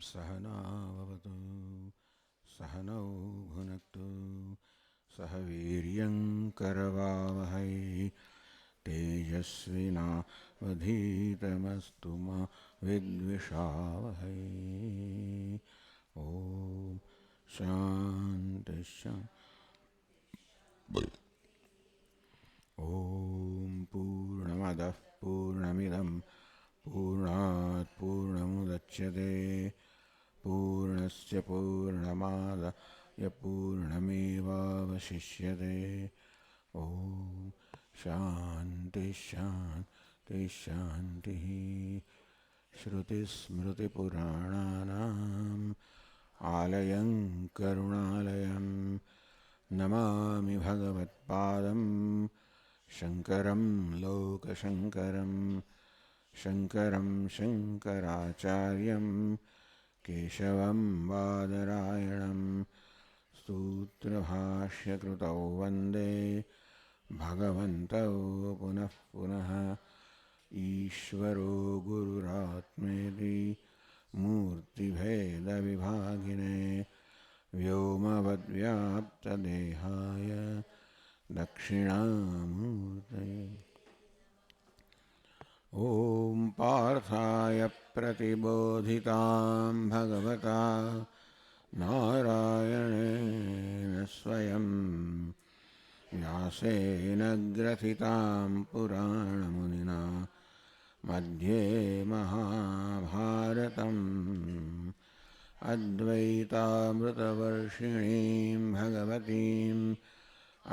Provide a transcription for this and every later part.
सहनावतु सहनौ भुनक्तु सह वीर्यङ्करवावहै तेजस्विनावधीतमस्तु मा विद्विषावहै। ॐ शान्ति ॐ पूर्णमदः पूर्णमिदं पूर्णात् पूर्णमुदच्यते पूर्णस्य पूर्णमादाय पूर्णमेवावशिष्यते। ॐ शान्ति शान्ति शान्तिः। श्रुतिस्मृतिपुराणानाम् आलयं करुणालयं नमामि भगवत्पादं शङ्करं लोकशङ्करं शङ्करं शङ्कराचार्यं केशवं बादरायणं सूत्रभाष्यकृतौ वन्दे भगवन्तौ पुनः पुनः। ईश्वरो गुरुरात्मेति मूर्तिभेदविभागिने व्योमवद्व्याप्तदेहाय दक्षिणामूर्तये। ॐ पार्थाय प्रतिबोधितां भगवता नारायणेन स्वयं व्यासेन ग्रथितां पुराणमुनिना मध्ये महाभारतम् अद्वैतामृतवर्षिणीं भगवतीम्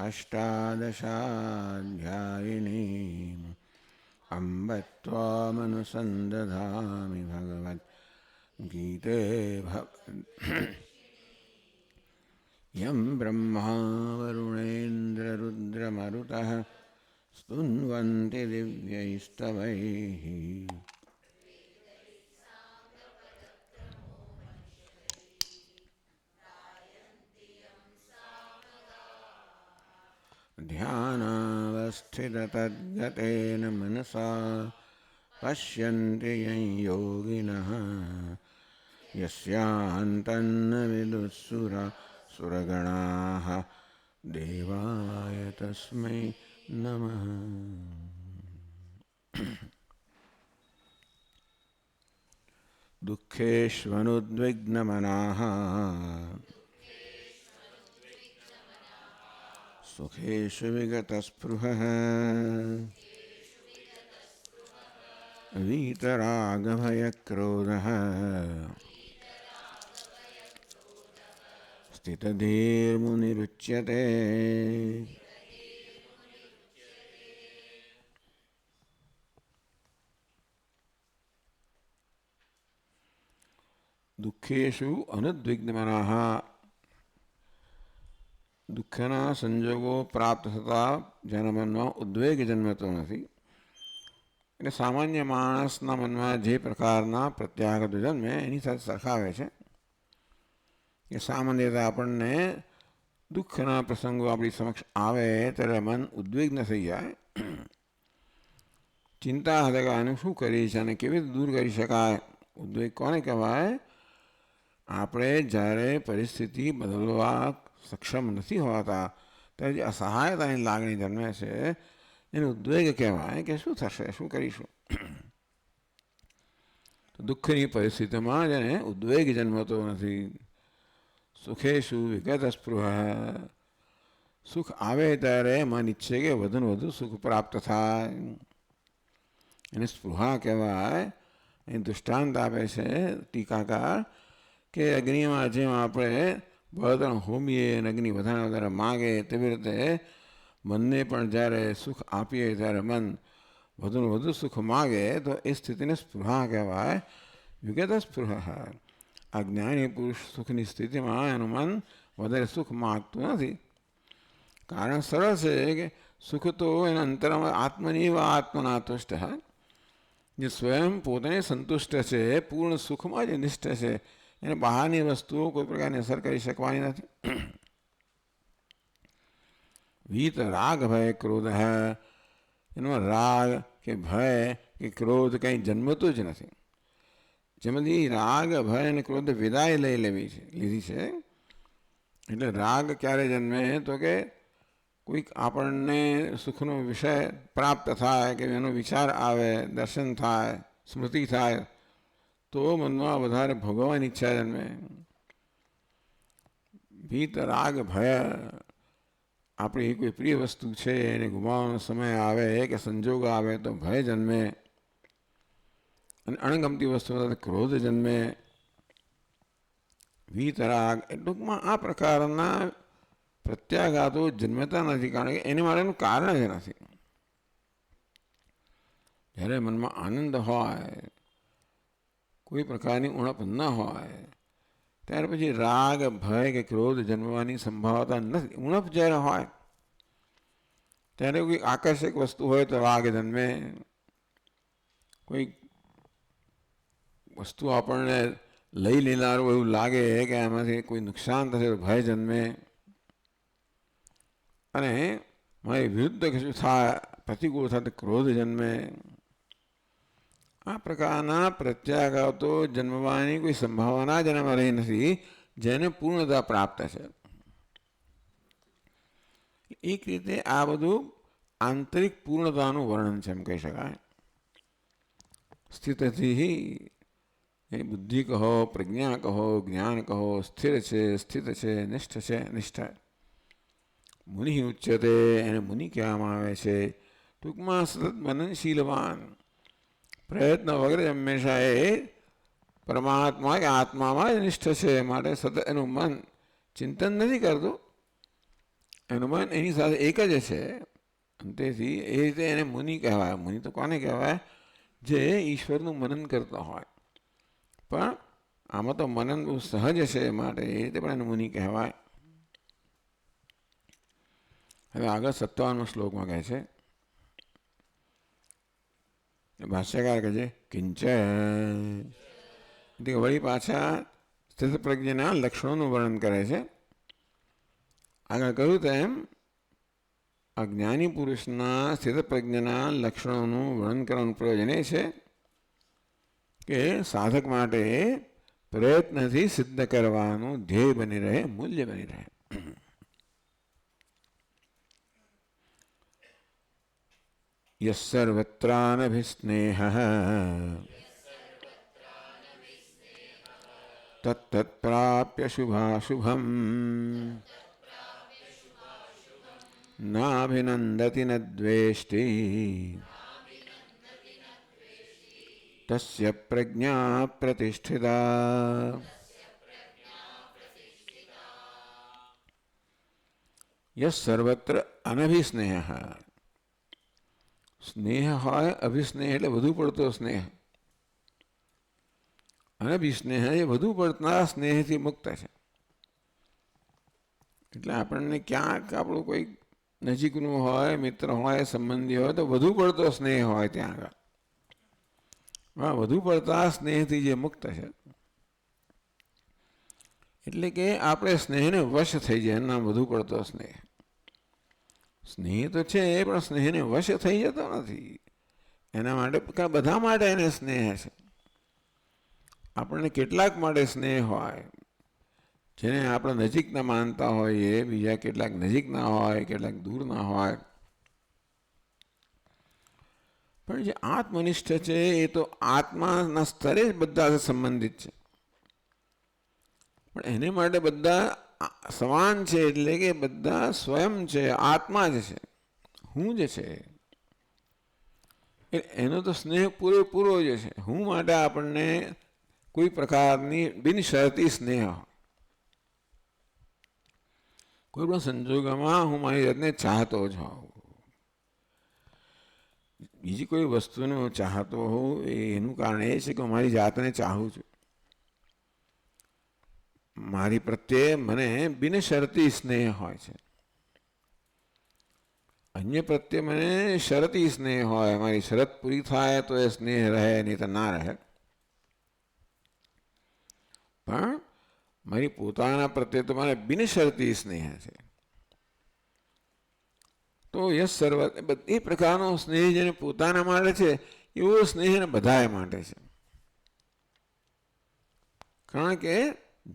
अष्टादशाध्यायिनीम् अम्ब त्वामनुसन्दधामि भगवद्गीते यं ब्रह्मा वरुणेन्द्ररुद्रमरुतः स्तुन्वन्ति दिव्यैस्तवैः ध्यानावस्थिततद्गतेन मनसा पश्यन्ति यं योगिनः यस्यान्तन्न विदुःसुरगणाः देवाय तस्मै नमः। दुःखेष्वनुद्विग्नमनाः सुखेषु विगतस्पृहः वीतरागभयक्रोधः स्थितधीर्मुनिरुच्यते। દુઃખેષુ અનુદ્વિગ્નમનઃ. દુઃખના સંજોગો પ્રાપ્ત થતાં જેના મનમાં ઉદ્વેગ જન્મતો નથી. એટલે સામાન્ય માણસના મનમાં જે પ્રકારના પ્રત્યાઘાત જન્મે એની સાથે સરખાવે છે કે સામાન્ય રીતે આપણને દુઃખના પ્રસંગો આપણી સમક્ષ આવે ત્યારે મન ઉદ્વિગ્ન થઈ જાય. ચિંતા હતી કે આનું શું કરીશ અને કેવી રીતે દૂર કરી શકાય. ઉદ્વેગ કોને કહેવાય? આપણે જ્યારે પરિસ્થિતિ બદલવા સક્ષમ નથી હોતા ત્યારે જે અસહાયતાની લાગણી જન્મે છે એને ઉદ્વેગ કહેવાય કે શું થશે, શું કરીશું. તો દુઃખની પરિસ્થિતિમાં જેને ઉદ્વેગ જન્મતો નથી. સુખેશુ વિગત સ્પૃહ. સુખ આવે ત્યારે મન ઈચ્છે કે વધુ ને વધુ સુખ પ્રાપ્ત થાય એને સ્પૃહા કહેવાય. એ દૃષ્ટાંત આપે છે ટીકાકાર કે અગ્નિમાં જેમ આપણે બળતણ હોમીએ અને અગ્નિ વધારે વધારે માગે તેવી રીતે મનને પણ જ્યારે સુખ આપીએ ત્યારે મન વધુને વધુ સુખ માગે તો એ સ્થિતિને સ્પૃહા કહેવાય. વિગત સ્પૃહ. આ જ્ઞાની પુરુષ સુખની સ્થિતિમાં એનું મન વધારે સુખ માગતું નથી. કારણ સરળ છે કે સુખ તો એના અંતરમાં આત્મની આત્મના તુષ્ટ. જે સ્વયં પોતાને સંતુષ્ટ છે, પૂર્ણ સુખમાં જ નિષ્ઠ છે, એને બહારની વસ્તુઓ કોઈ પ્રકારની અસર કરી શકવાની નથી. વીત રાગ ભય ક્રોધ. એનો રાગ કે ભય કે ક્રોધ કંઈ જન્મતું જ નથી. જેમાંથી રાગ ભય અને ક્રોધ વિદાય લીધી છે. એટલે રાગ ક્યારે જન્મે તો કે કોઈક આપણને સુખનો વિષય પ્રાપ્ત થાય કે એનો વિચાર આવે, દર્શન થાય, સ્મૃતિ થાય તો મનમાં વધારે ભોગવવાની ઈચ્છા જન્મે. ભીત રાગ ભય આપણી કોઈ પ્રિય વસ્તુ છે એને ગુમાવવાનો સમય આવે કે સંજોગ આવે તો ભય જન્મે, અને અણગમતી વસ્તુ ક્રોધ જન્મે. વીતરાગ ટૂંકમાં આ પ્રકારના પ્રત્યાઘાતો જન્મતા નથી, કારણ કે એની માટેનું કારણ જ નથી. જ્યારે મનમાં આનંદ હોય, કોઈ પ્રકારની ઉણપ ન હોય, ત્યાર પછી રાગ ભય કે ક્રોધ જન્મવાની સંભાવના નથી. ઉણપ જ્યારે હોય ત્યારે કોઈ આકર્ષક વસ્તુ હોય તો રાગ જન્મે, કોઈ વસ્તુ આપણને લઈ લેનારું એવું લાગે કે એમાંથી કોઈ નુકસાન થશે તો ભય જન્મે, અને મારી વિરુદ્ધ કશું થાય, પ્રતિકૂળ થાય તો ક્રોધ જન્મે. આ પ્રકારના પ્રત્યાઘાતો જન્મવાની કોઈ સંભાવના જ એનામાં રહી નથી, જેને પૂર્ણતા પ્રાપ્ત છે. એક રીતે આ બધું આંતરિક પૂર્ણતાનું વર્ણન છે એમ કહી શકાય. સ્થિતથી એ બુદ્ધિ કહો, પ્રજ્ઞા કહો, જ્ઞાન કહો, સ્થિર છે, સ્થિત છે, નિષ્ઠ છે, નિષ્ઠા. મુનિ ઉચ્ચતે, એને મુનિ કહેવામાં આવે છે. ટૂંકમાં સતત મનનશીલવાન, પ્રયત્ન વગેરે હંમેશા એ પરમાત્મા કે આત્મામાં જ નિષ્ઠ છે. માટે સતત એનું મન ચિંતન નથી કરતું, એનું મન એની સાથે એક જ છે. તેથી એ રીતે એને મુનિ કહેવાય. મુનિ તો કોને કહેવાય? જે ઈશ્વરનું મનન કરતા હોય. પણ આમાં તો મનન બહુ સહજ છે, માટે એ રીતે પણ એને મુનિ કહેવાય. હવે આગળ 57 શ્લોકમાં કહે છે, ભાષ્યકાર કહે છે કિંચ, વળી પાછા સ્થિત પ્રજ્ઞના લક્ષણોનું વર્ણન કરે છે. આગળ કહ્યું તેમ અજ્ઞાની પુરુષના સ્થિત પ્રજ્ઞના લક્ષણોનું વર્ણન કરવાનું પ્રયોજન એ છે કે સાધક માટે પ્રયત્નથી સિદ્ધ કરવાનું ધ્યેય બની રહે, મૂલ્ય બની રહે. યસર્વત્રાનભિસ્નેહ તત્તત્પ્રાપ્ય શુભાશુભમ નાભિનંદતિ ન દ્વેષ્ટિ તસ્ય પ્રજ્ઞા પ્રતિષ્ઠિતા. યસર્વત્ર અનભિસ્નેહ, સ્નેહ હોય, અભિસ્નેહ એટલે વધુ પડતો સ્નેહ, અનભિસ્નેહ એ વધુ પડતા સ્નેહથી મુક્ત છે. એટલે આપણને ક્યાંક આપણું કોઈ નજીકનું હોય, મિત્ર હોય, સંબંધી હોય તો વધુ પડતો સ્નેહ હોય ત્યાં આગળ. વધુ પડતા સ્નેહથી જે મુક્ત છે, એટલે કે આપણે સ્નેહને વશ થઈ જાય. એના વધુ પડતો સ્નેહ, સ્નેહ તો છે પણ સ્નેહને વશ થઈ જતો નથી. એના માટે બધા માટે એને સ્નેહ છે. આપણને કેટલાક માટે સ્નેહ હોય, જેને આપણે નજીકના માનતા હોઈએ, બીજા કેટલાક નજીકના હોય, કેટલાક દૂરના હોય. પણ જે આત્મનિષ્ઠ છે એ તો આત્માના સ્તરે જ બધા સંબંધિત છે. પણ એને માટે બધા સમાન છે, એટલે કે બધા સ્વયં છે, આત્મા જ છે, હું જ છે. એનો તો સ્નેહ પૂરેપૂરો જ છે. હું માટે આપણને કોઈ પ્રકારની બિનશરતી સ્નેહ હોય. કોઈ પણ સંજોગોમાં હું મારી જાતને ચાહતો જ હોઉં. બીજી કોઈ વસ્તુનો ચાહતો હોઉં એનું કારણ એ છે કે હું મારી જાતને ચાહું છું. મારી પ્રત્યે મને બિનશરતી સ્નેહ હોય છે. અન્ય પ્રત્યે મને શરતી સ્નેહ હોય. મારી શરત પૂરી થાય તો એ સ્નેહ રહે, નહીં તો ના રહે. પણ મારી પોતાના પ્રત્યે તો મને બિનશરતી સ્નેહ છે. તો યસ સર્વ બધી પ્રકારનો સ્નેહ જેને પોતાના માટે છે એવો સ્નેહ બધાએ માટે છે. કારણ કે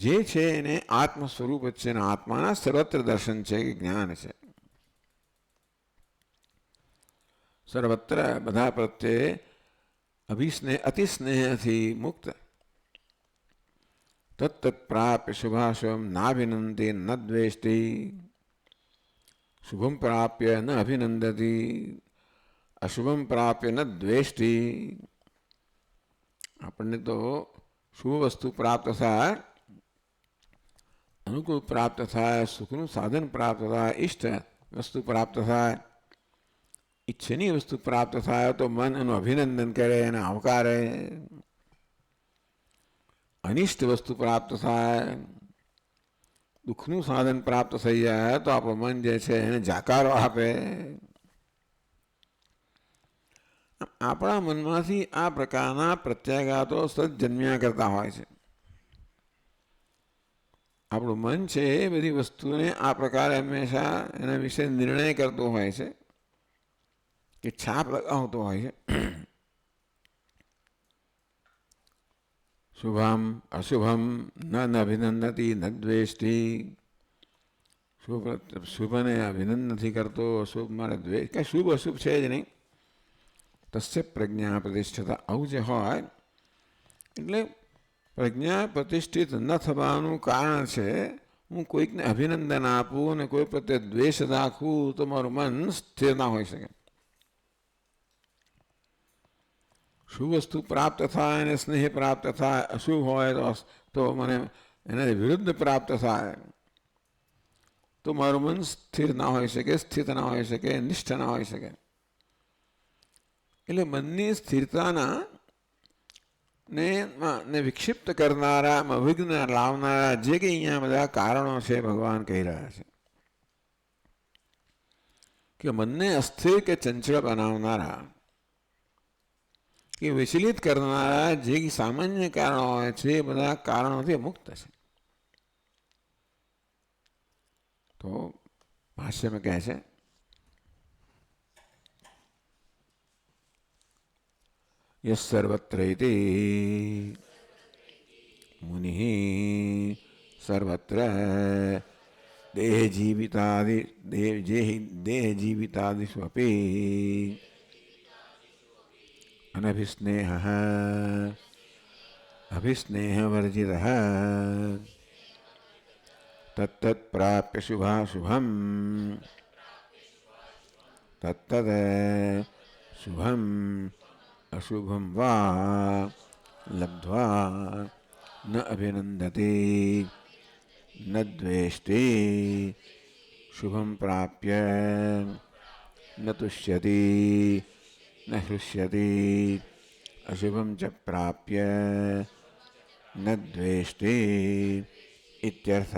જે છે એને આત્મ સ્વરૂપ જ છે અને આત્માના સર્વત્ર દર્શન છે કે જ્ઞાન છે. સર્વત્ર બધા પ્રત્યે અતિસ્નેહથી મુક્ત. તત્ત પ્રાપ્ય શુભાશુભમ નાભિનંદતિ ન દ્વેષ્ટિ. શુભમ પ્રાપ્ય ન અભિનંદતિ, અશુભમ પ્રાપ્ય ન દ્વેષ્ટિ. આપણને તો શુભ વસ્તુ પ્રાપ્ત થાય, અનુકૂળ પ્રાપ્ત થાય, સુખનું સાધન પ્રાપ્ત થાય, ઈષ્ટ વસ્તુ પ્રાપ્ત થાય, ઈચ્છનીય વસ્તુ પ્રાપ્ત થાય તો મન એનું અભિનંદન કરે અને આવકારે. અનિષ્ટ વસ્તુ પ્રાપ્ત થાય, દુઃખનું સાધન પ્રાપ્ત થઈ જાય તો આપણું મન જે છે એને જાકારો આપે. આપણા મનમાંથી આ પ્રકારના પ્રત્યાઘાતો સતત જન્મ્યા કરતા હોય છે. આપણું મન છે એ બધી વસ્તુને આ પ્રકારે હંમેશા એના વિશે નિર્ણય કરતો હોય છે કે છાપ લગાવતો હોય છે. શુભમ અશુભમ ન અભિનંદતિ ન દ્વેષ્ટિ. શુભને અભિનંદન નથી કરતો, અશુભ મારે દ્વેષ, કે શુભ અશુભ છે જ નહીં. તસ્ય પ્રજ્ઞા પ્રતિષ્ઠિતા. આવું જે હોય એટલે પ્રજ્ઞા પ્રતિષ્ઠિત ન થવાનું કારણ છે હું કોઈકને અભિનંદન આપું અને કોઈ પ્રત્યે દ્વેષ રાખું તો મારું મન સ્થિર ના હોઈ શકે. શુભ વસ્તુ પ્રાપ્ત થાય અને સ્નેહ પ્રાપ્ત થાય, અશુભ હોય તો મને એનાથી વિરુદ્ધ પ્રાપ્ત થાય તો મારું મન સ્થિર ના હોઈ શકે, સ્થિત ના હોઈ શકે, નિષ્ઠ ના હોઈ શકે. એટલે મનની સ્થિરતાના ને વિક્ષિપ્ત કરનારા, વિઘ્ન લાવનારા જે કંઈ અહીંયા બધા કારણો છે ભગવાન કહી રહ્યા છે કે મનને અસ્થિર કે ચંચળ બનાવનારા કે વિચલિત કરનારા જે સામાન્ય કારણો હોય છે એ બધા કારણોથી મુક્ત છે. તો ભાષ્યમાં કહે છે યસર્વત્ર ઇતિ મુનિ સર્વત્ર દેહ જીવિતાદિષુ અપી અનભિસ્નેહ અભિસ્નેહવર્જિત તત્તત્ પ્રાપ્ય શુભાશુભમ તત્તદ શુભમ અશુભમ વા લબ્ધ્વા ન અભિનંદતિ ન દ્વેષ્ટિ. શુભમ પ્રાપ્ય ન તુષ્યતિ ન હૃષ્યતિ, અશુભમ ચ પ્રાપ્ય ન દ્વેષ્ટિ ઇત્યર્થઃ.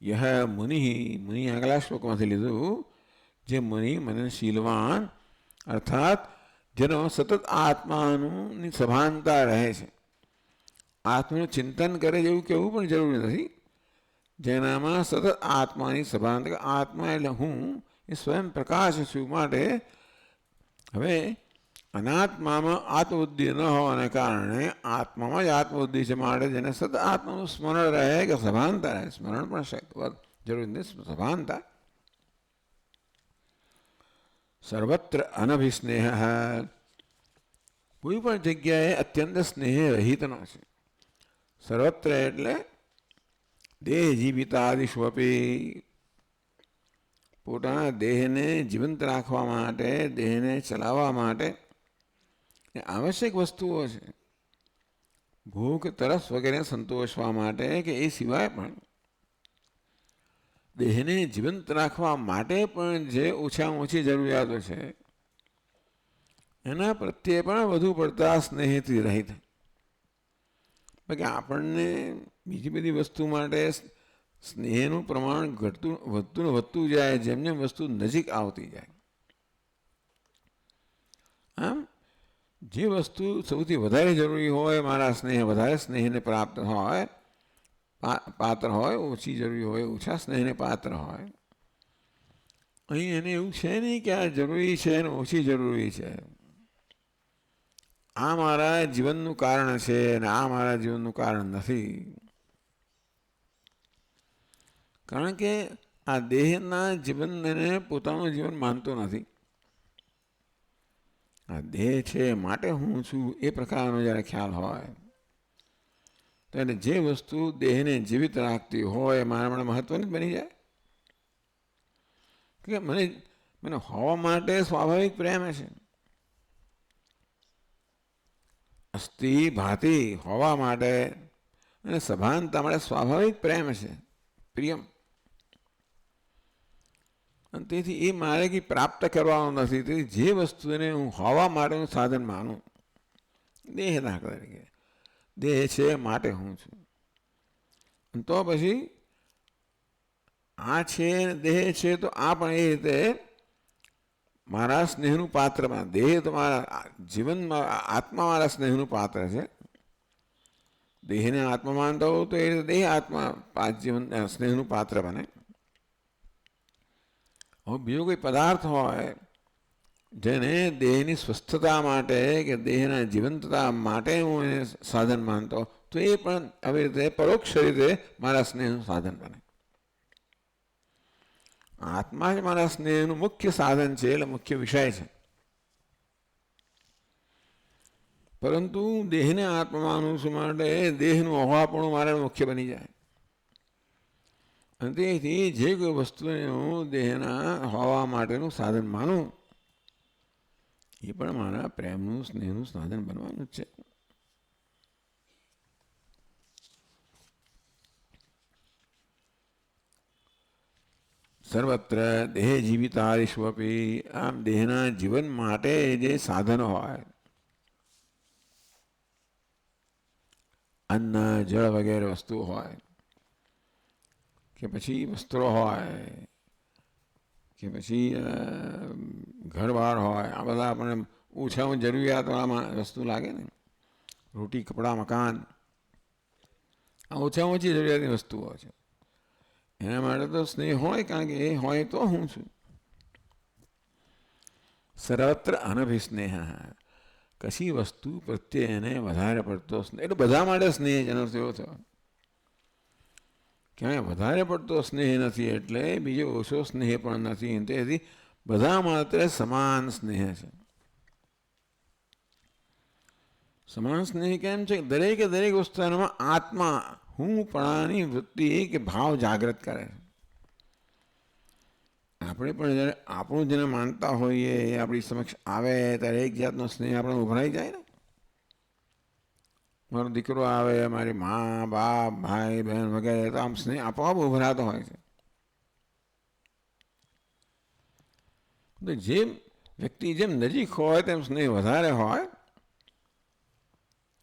યહ મુનિ, મુનિ આગલા શ્લોકમાંથી લીધું, જે મુનિ મનનશીલવાન અર્થાત જેનો સતત આત્માની સભાનતા રહે છે, આત્માનું ચિંતન કરે જેવું કહેવું પણ જરૂરી નથી, જેનામાં સતત આત્માની સભાનતા, આત્મા એટલે હું એ સ્વયં પ્રકાશ છું. માટે હવે અનાત્મામાં આત્મબુદ્ધિ ન હોવાને કારણે આત્મામાં જ આત્મબુદ્ધિ છે. માટે જેને સતત આત્માનું સ્મરણ રહે કે સભાનતા રહે, સ્મરણ પણ જરૂરી નથી, સભાનતા. સર્વત્ર અનભિસ્નેહ, કોઈ પણ જગ્યાએ અત્યંત સ્નેહ રહિતનો છે. સર્વત્ર એટલે દેહ જીવિતાદિષુ અપી, પોતાના દેહને જીવંત રાખવા માટે, દેહને ચલાવવા માટે એ આવશ્યક વસ્તુઓ છે. ભૂખ, તરસ વગેરે સંતોષવા માટે કે એ સિવાય પણ દેહને જીવંત રાખવા માટે પણ જે ઓછામાં ઓછી જરૂરિયાતો છે એના પ્રત્યે પણ વધુ પડતા સ્નેહથી રહિત. બાકી આપણને બીજી બધી વસ્તુ માટે સ્નેહનું પ્રમાણ વધતું વધતું જાય જેમ જેમ વસ્તુ નજીક આવતી જાય. આમ જે વસ્તુ સૌથી વધારે જરૂરી હોય, મારા વધારે સ્નેહને પ્રાપ્ત હોય, પાત્ર હોય, ઓછી જરૂરી હોય, ઓછા સ્નેહને પાત્ર હોય, અહીં એને એવું છે નહીં કે આ જરૂરી છે અને ઓછી જરૂરી છે. આ મારા જીવનનું કારણ છે અને આ મારા જીવનનું કારણ નથી. કારણ કે આ દેહના જીવનને પોતાનું જીવન માનતો નથી. આ દેહ છે માટે હું છું એ પ્રકારનો જ્યારે ખ્યાલ હોય તો એને જે વસ્તુ દેહને જીવિત રાખતી હોય એ મારા માટે મહત્વની જ બની જાય. કે મને હોવા માટે સ્વાભાવિક પ્રેમ છે. અસ્થિ ભાતિ હોવા માટે અને સભાનતા માટે સ્વાભાવિક પ્રેમ છે, પ્રિયમ. અને તેથી એ મારે કંઈ પ્રાપ્ત કરવાનું નથી. તેથી જે વસ્તુને હું હોવા માટેનું સાધન માનું, દેહ દાખલા તરીકે દેહ છે માટે હું છું, તો પછી આ છે દેહ છે તો આ પણ એ રીતે મારા સ્નેહનું પાત્ર. દેહ તો મારા જીવનમાં આત્મા મારા સ્નેહનું પાત્ર છે. દેહને આત્મા માનતો હોવ તો એ રીતે દેહ આત્મા જીવન સ્નેહનું પાત્ર બને. હવે બીજો કોઈ પદાર્થ હોય જેને દેહની સ્વસ્થતા માટે કે દેહના જીવંતતા માટે હું એને સાધન માનતો, તો એ પણ આવી રીતે પરોક્ષ રીતે મારા સ્નેહનું સાધન બને. આત્મા જ મારા સ્નેહનું મુખ્ય સાધન છે, એટલે મુખ્ય વિષય છે. પરંતુ દેહને આત્મા માનું છું માટે દેહનું અહોવાપણું મારા મુખ્ય બની જાય. અને તેથી જે કોઈ વસ્તુને હું દેહના હોવા માટેનું સાધન માનું એ પણ મારા પ્રેમનું સ્નેહનું સાધન બનવાનું જ છે. સર્વત્ર દેહ જીવિતારીષ્વપી, આમ દેહના જીવન માટે જે સાધનો હોય, અન્ન જળ વગેરે વસ્તુઓ હોય, કે પછી વસ્ત્રો હોય, કે પછી ઘરબાર હોય, આ બધા આપણને ઓછામાં જરૂરિયાતવાળામાં વસ્તુ લાગે ને. રોટી કપડાં મકાન આ ઓછામાં ઓછી જરૂરિયાતની વસ્તુઓ છે. એના માટે તો સ્નેહ હોય, કારણ કે એ હોય તો હું છું. સર્વત્ર અનભિસ્નેહ, કશી વસ્તુ પ્રત્યે એને વધારે પડતો સ્નેહ, એટલે બધા માટે સ્નેહ એનો એવો થયો. ક્યાંય વધારે પડતો સ્નેહ નથી એટલે બીજો ઓછો સ્નેહ પણ નથી. તેથી બધા માટે સમાન સ્નેહ છે. સમાન સ્નેહ કેમ છે? દરેકે દરેક વસ્તુમાં આત્મા હું પણાની વૃત્તિ કે ભાવ જાગૃત કરે છે. આપણે પણ જ્યારે આપણું જેને માનતા હોઈએ એ આપણી સમક્ષ આવે ત્યારે એક જાતનો સ્નેહ આપણે ઉભરાઈ જાય ને. મારો દીકરો આવે, મારી મા બાપ ભાઈ બહેન વગેરે, તો આમ સ્નેહ આપોઆપ ઉભરાતો હોય છે. જેમ વ્યક્તિ જેમ નજીક હોય તેમ સ્નેહ વધારે હોય,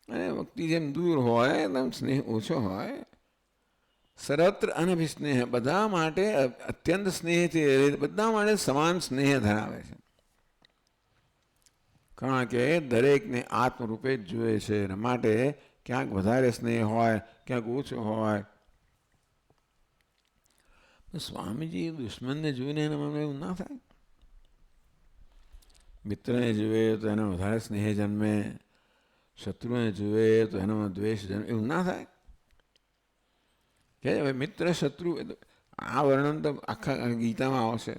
અને વ્યક્તિ જેમ દૂર હોય તેમ સ્નેહ ઓછો હોય. સર્વત્ર અનભિસ્નેહ, બધા માટે અત્યંત સ્નેહથી, બધા માટે સમાન સ્નેહ ધરાવે છે. કારણ કે દરેકને આત્મરૂપે જ જુએ છે. એના માટે ક્યાંક વધારે સ્નેહ હોય, ક્યાંક ઓછો હોય. સ્વામીજી દુશ્મનને જોઈને એના મનમાં એવું ના થાય? મિત્રને જુએ તો એનો વધારે સ્નેહ જન્મે, શત્રુને જુએ તો એનામાં દ્વેષ જન્મે, એવું ના થાય? કે મિત્ર શત્રુ, આ વર્ણન તો આખા ગીતામાં આવશે.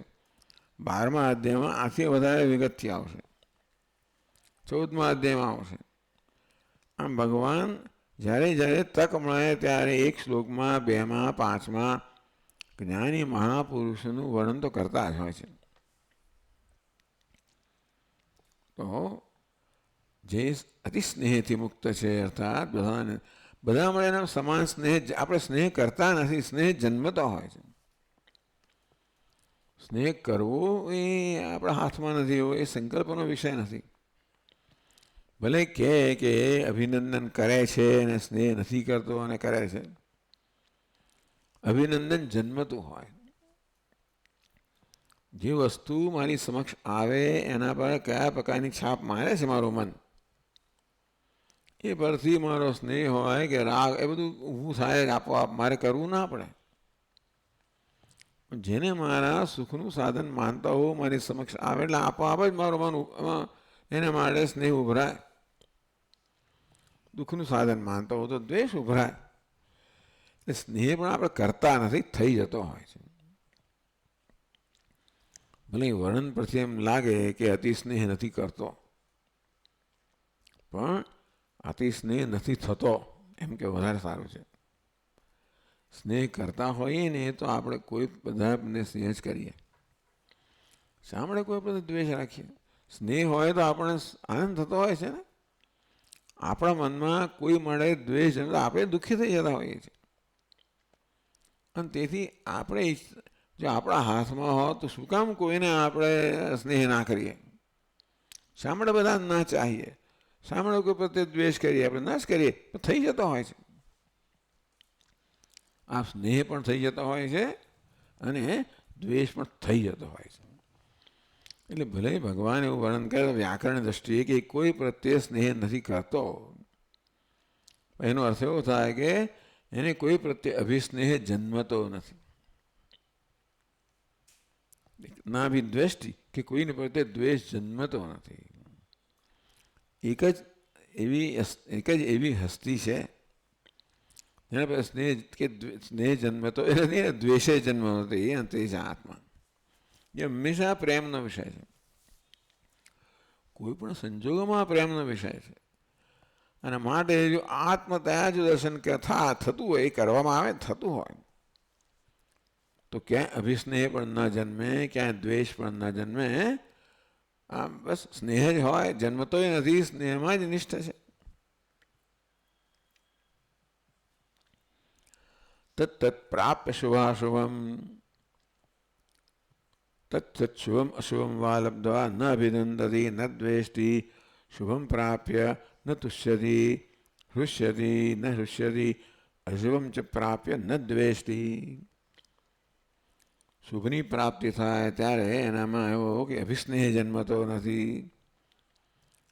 12મા અધ્યાયમાં આથી વધારે વિગતથી આવશે. 14મા અધ્યાયમાં આવશે. આમ ભગવાન જ્યારે જ્યારે તક મળે ત્યારે એક શ્લોકમાં, 2માં, 5માં જ્ઞાની મહાપુરુષોનું વર્ણન તો કરતા જ હોય છે. તો જે અતિ સ્નેહથી મુક્ત છે, અર્થાત બધા મળે એના સમાન સ્નેહ, આપણે સ્નેહ કરતા નથી, સ્નેહ જન્મતો હોય છે. સ્નેહ કરવો એ આપણા હાથમાં નથી, એવો એ સંકલ્પનો વિષય નથી. ભલે કે અભિનંદન કરે છે અને સ્નેહ નથી કરતો અને કરે છે, અભિનંદન જન્મતું હોય. જે વસ્તુ મારી સમક્ષ આવે એના પર કયા પ્રકારની છાપ મારે છે મારું મન, એ પરથી મારો સ્નેહ હોય કે રાગ, એ બધું ઊભું થાય આપોઆપ, મારે કરવું ના પડે. જેને મારા સુખનું સાધન માનતા હોઉં મારી સમક્ષ આવે એટલે આપોઆપ જ મારું મન એના માટે સ્નેહ ઉભરાય. દુઃખનું સાધન માનતો હોય તો દ્વેષ ઉભરાય. એટલે સ્નેહ પણ આપણે કરતા નથી, થઈ જતો હોય છે. ભલે વર્ણન પરથી એમ લાગે કે અતિ સ્નેહ નથી કરતો, પણ અતિ સ્નેહ નથી થતો એમ કે વધારે સારું છે. સ્નેહ કરતા હોઈએ ને તો આપણે કોઈ બધાને સ્નેહ જ કરીએ. સાંભળે કોઈ બધો દ્વેષ રાખીએ. સ્નેહ હોય તો આપણને આનંદ થતો હોય છે ને. આપણા મનમાં કોઈ મળે દ્વેષ તો આપણે દુઃખી થઈ જતા હોઈએ છીએ. અને તેથી આપણે જો આપણા હાથમાં હોય તો શું કામ કોઈને આપણે સ્નેહ ના કરીએ? સાંભળે બધા ના ચાહીએ, સાંભળે કોઈ પ્રત્યે દ્વેષ કરીએ, આપણે ના જ કરીએ, તો થઈ જતો હોય છે. આ સ્નેહ પણ થઈ જતો હોય છે અને દ્વેષ પણ થઈ જતો હોય છે. એટલે ભલે ભગવાન એવું વર્ણન કરે વ્યાકરણ દ્રષ્ટિએ કે કોઈ પ્રત્યે સ્નેહ નથી કરતો, એનો અર્થ એવો થાય કે એને કોઈ પ્રત્યે અભિસ્નેહ જન્મતો નથી. ના બી દ્વેષથી કે કોઈને પ્રત્યે દ્વેષ જન્મતો નથી. એક જ એવી હસ્તી છે જેના પર સ્નેહ જન્મતો એ નથી, દ્વેષે જન્મ નથી. એ અંતે છે આત્મા, જે હંમેશા પ્રેમનો વિષય છે. કોઈ પણ સંજોગોમાં પ્રેમનો વિષય છે. અને માટે જો આત્મતયા જો દર્શન થતું હોય, એ કરવામાં આવે, થતું હોય, તો ક્યાંય અભિસ્નેહ પણ ન જન્મે, ક્યાંય દ્વેષ પણ ન જન્મે. આમ બસ સ્નેહ જ હોય, જન્મતોય નથી, સ્નેહમાં જ નિષ્ઠ છે. તત્ પ્રાપ્ય શુભાશુભમ તત્ શુભમ અશુભમ વા લબ્ધવા ન અભિનંદતી ન દ્વેષ્ટિ શુભમ પ્રાપ્ય ન તુષ્યતિ હૃષ્યતિ ન હૃષ્યતિ અશુભમ ચ પ્રાપ્ય ન દ્વેષ્ટિ. શુભની પ્રાપ્તિ થાય ત્યારે એનામાં એવો કે અભિસ્નેહ જન્મતો નથી,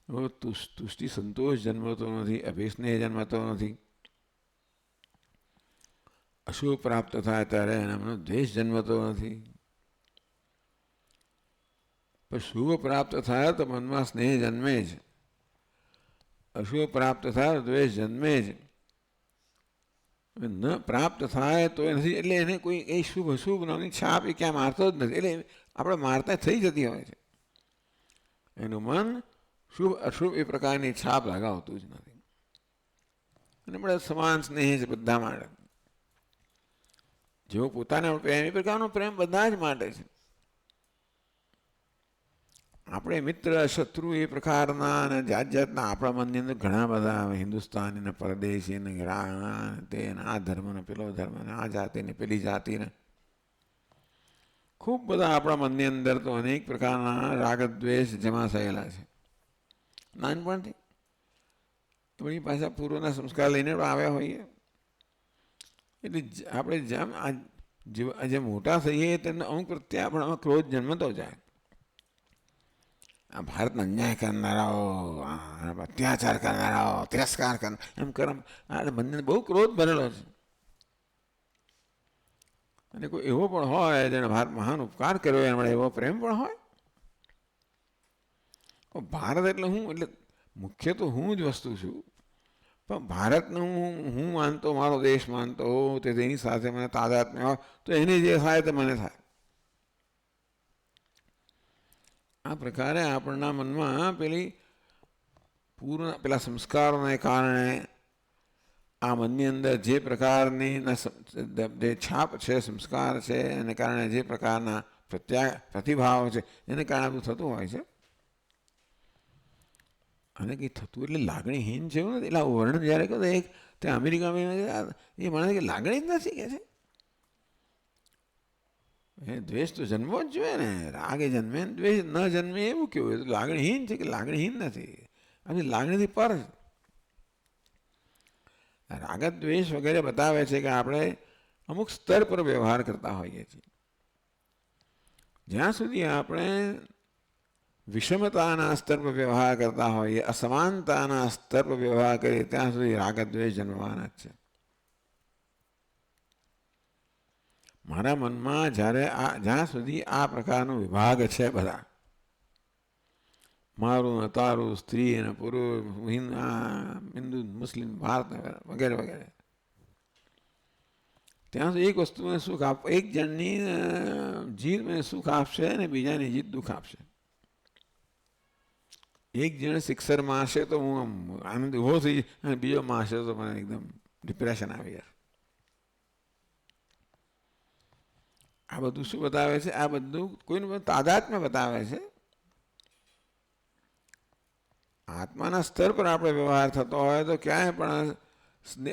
એવો તુષ્ટિ સંતોષ જન્મતો નથી, અભિસ્નેહ જન્મતો નથી. અશુભ પ્રાપ્ત થાય ત્યારે એનામાં દ્વેષ જન્મતો નથી. પણ શુભ પ્રાપ્ત થાય તો મનમાં સ્નેહ જન્મે જ, અશુભ પ્રાપ્ત થાય તો દ્વેષ જન્મે જ. ન પ્રાપ્ત થાય તો એ નથી, એટલે એને કોઈ એ શુભ અશુભ નામની છાપ એ ક્યાં મારતો જ નથી. એટલે આપણે મારતા થઈ જતી હોય છે. એનું મન શુભ અશુભ એ પ્રકારની છાપ લગાવતું જ નથી. અને આપણે સમાન સ્નેહ છે બધા માટે. જેવો પોતાના પ્રેમ એ પ્રકારનો પ્રેમ બધા જ માટે છે. આપણે મિત્ર શત્રુ એ પ્રકારના અને જાત જાતના આપણા મનની અંદર ઘણા બધા હિન્દુસ્તાની ને પરદેશી ને તે આ ધર્મ ને પેલો ધર્મ ને આ જાતિ ને પેલી જાતિ ને ખૂબ બધા આપણા મનની અંદર તો અનેક પ્રકારના રાગ દ્વેષ જમા થયેલા છે. નાનપણથી આપણી પાછા પૂર્વના સંસ્કાર લઈને આવ્યા હોઈએ. એટલે આપણે જેમ મોટા થઈએ તેમને અમુક પ્રત્યે આપણામાં ક્રોધ જન્મતો જાય. આ ભારતને અન્યાય કરનારાઓ, અત્યાચાર કરનારાઓ, તિરસ્કાર કરનાર એમ કરમ આ બંને બહુ ક્રોધ ભરેલો છે. અને કોઈ એવો પણ હોય જેને ભારત મહાન ઉપકાર કર્યો એમણે એવો પ્રેમ પણ હોય. ભારત એટલે હું, એટલે મુખ્ય તો હું જ વસ્તુ છું. પણ ભારતને હું માનતો, મારો દેશ માનતો હોઉં, તે તેની સાથે મને તાદાત્મ્ય હોય તો એને જે થાય તે મને થાય. આ પ્રકારે આપણના મનમાં પેલા સંસ્કારોને કારણે આ મનની અંદર જે પ્રકારની જે છાપ છે, સંસ્કાર છે, એને કારણે જે પ્રકારના પ્રતિભાવ છે, એને કારણે બધું થતું હોય છે. અને કંઈ થતું એટલે લાગણીહીન છે એવું નથી. એટલે વર્ણન જ્યારે કહો ત્યાં અમેરિકામાં એ માણસ કે લાગણી જ નથી કે છે. દ્વેષ તો જન્મવો જ જોઈએ ને. રાગે જન્મે ને દ્વેષ ન જન્મે એવું કેવું? એ તો લાગણીહીન છે કે લાગણીહીન નથી. અને લાગણીથી પર છે. રાગ દ્વેષ વગેરે બતાવે છે કે આપણે અમુક સ્તર પર વ્યવહાર કરતા હોઈએ છીએ. જ્યાં સુધી આપણે વિષમતાના સ્તર પર વ્યવહાર કરતા હોઈએ, અસમાનતાના સ્તર પર વ્યવહાર કરીએ, ત્યાં સુધી રાગ દ્વેષ જન્મવાના જ છે. મારા મનમાં જ્યાં સુધી આ પ્રકારનો વિભાગ છે બધા, મારું ને તારું, સ્ત્રી અને પુરુષ, હિન્દુ મુસ્લિમ, ભારત વગેરે વગેરે. ત્યાં એક વસ્તુને સુખ આપ, એક જણની જીત મને સુખ આપશે અને બીજાની જીત દુઃખ આપશે. એક જણ સિક્સર મારશે તો હું આનંદ ઉભો થઈ, અને બીજો મારશે તો મને એકદમ ડિપ્રેશન આવી જાય. આ બધું શું બતાવે છે? આ બધું કોઈનું તાદાત્મ્ય બતાવે છે. આત્માના સ્તર પર આપણે વ્યવહાર થતો હોય તો ક્યાંય પણ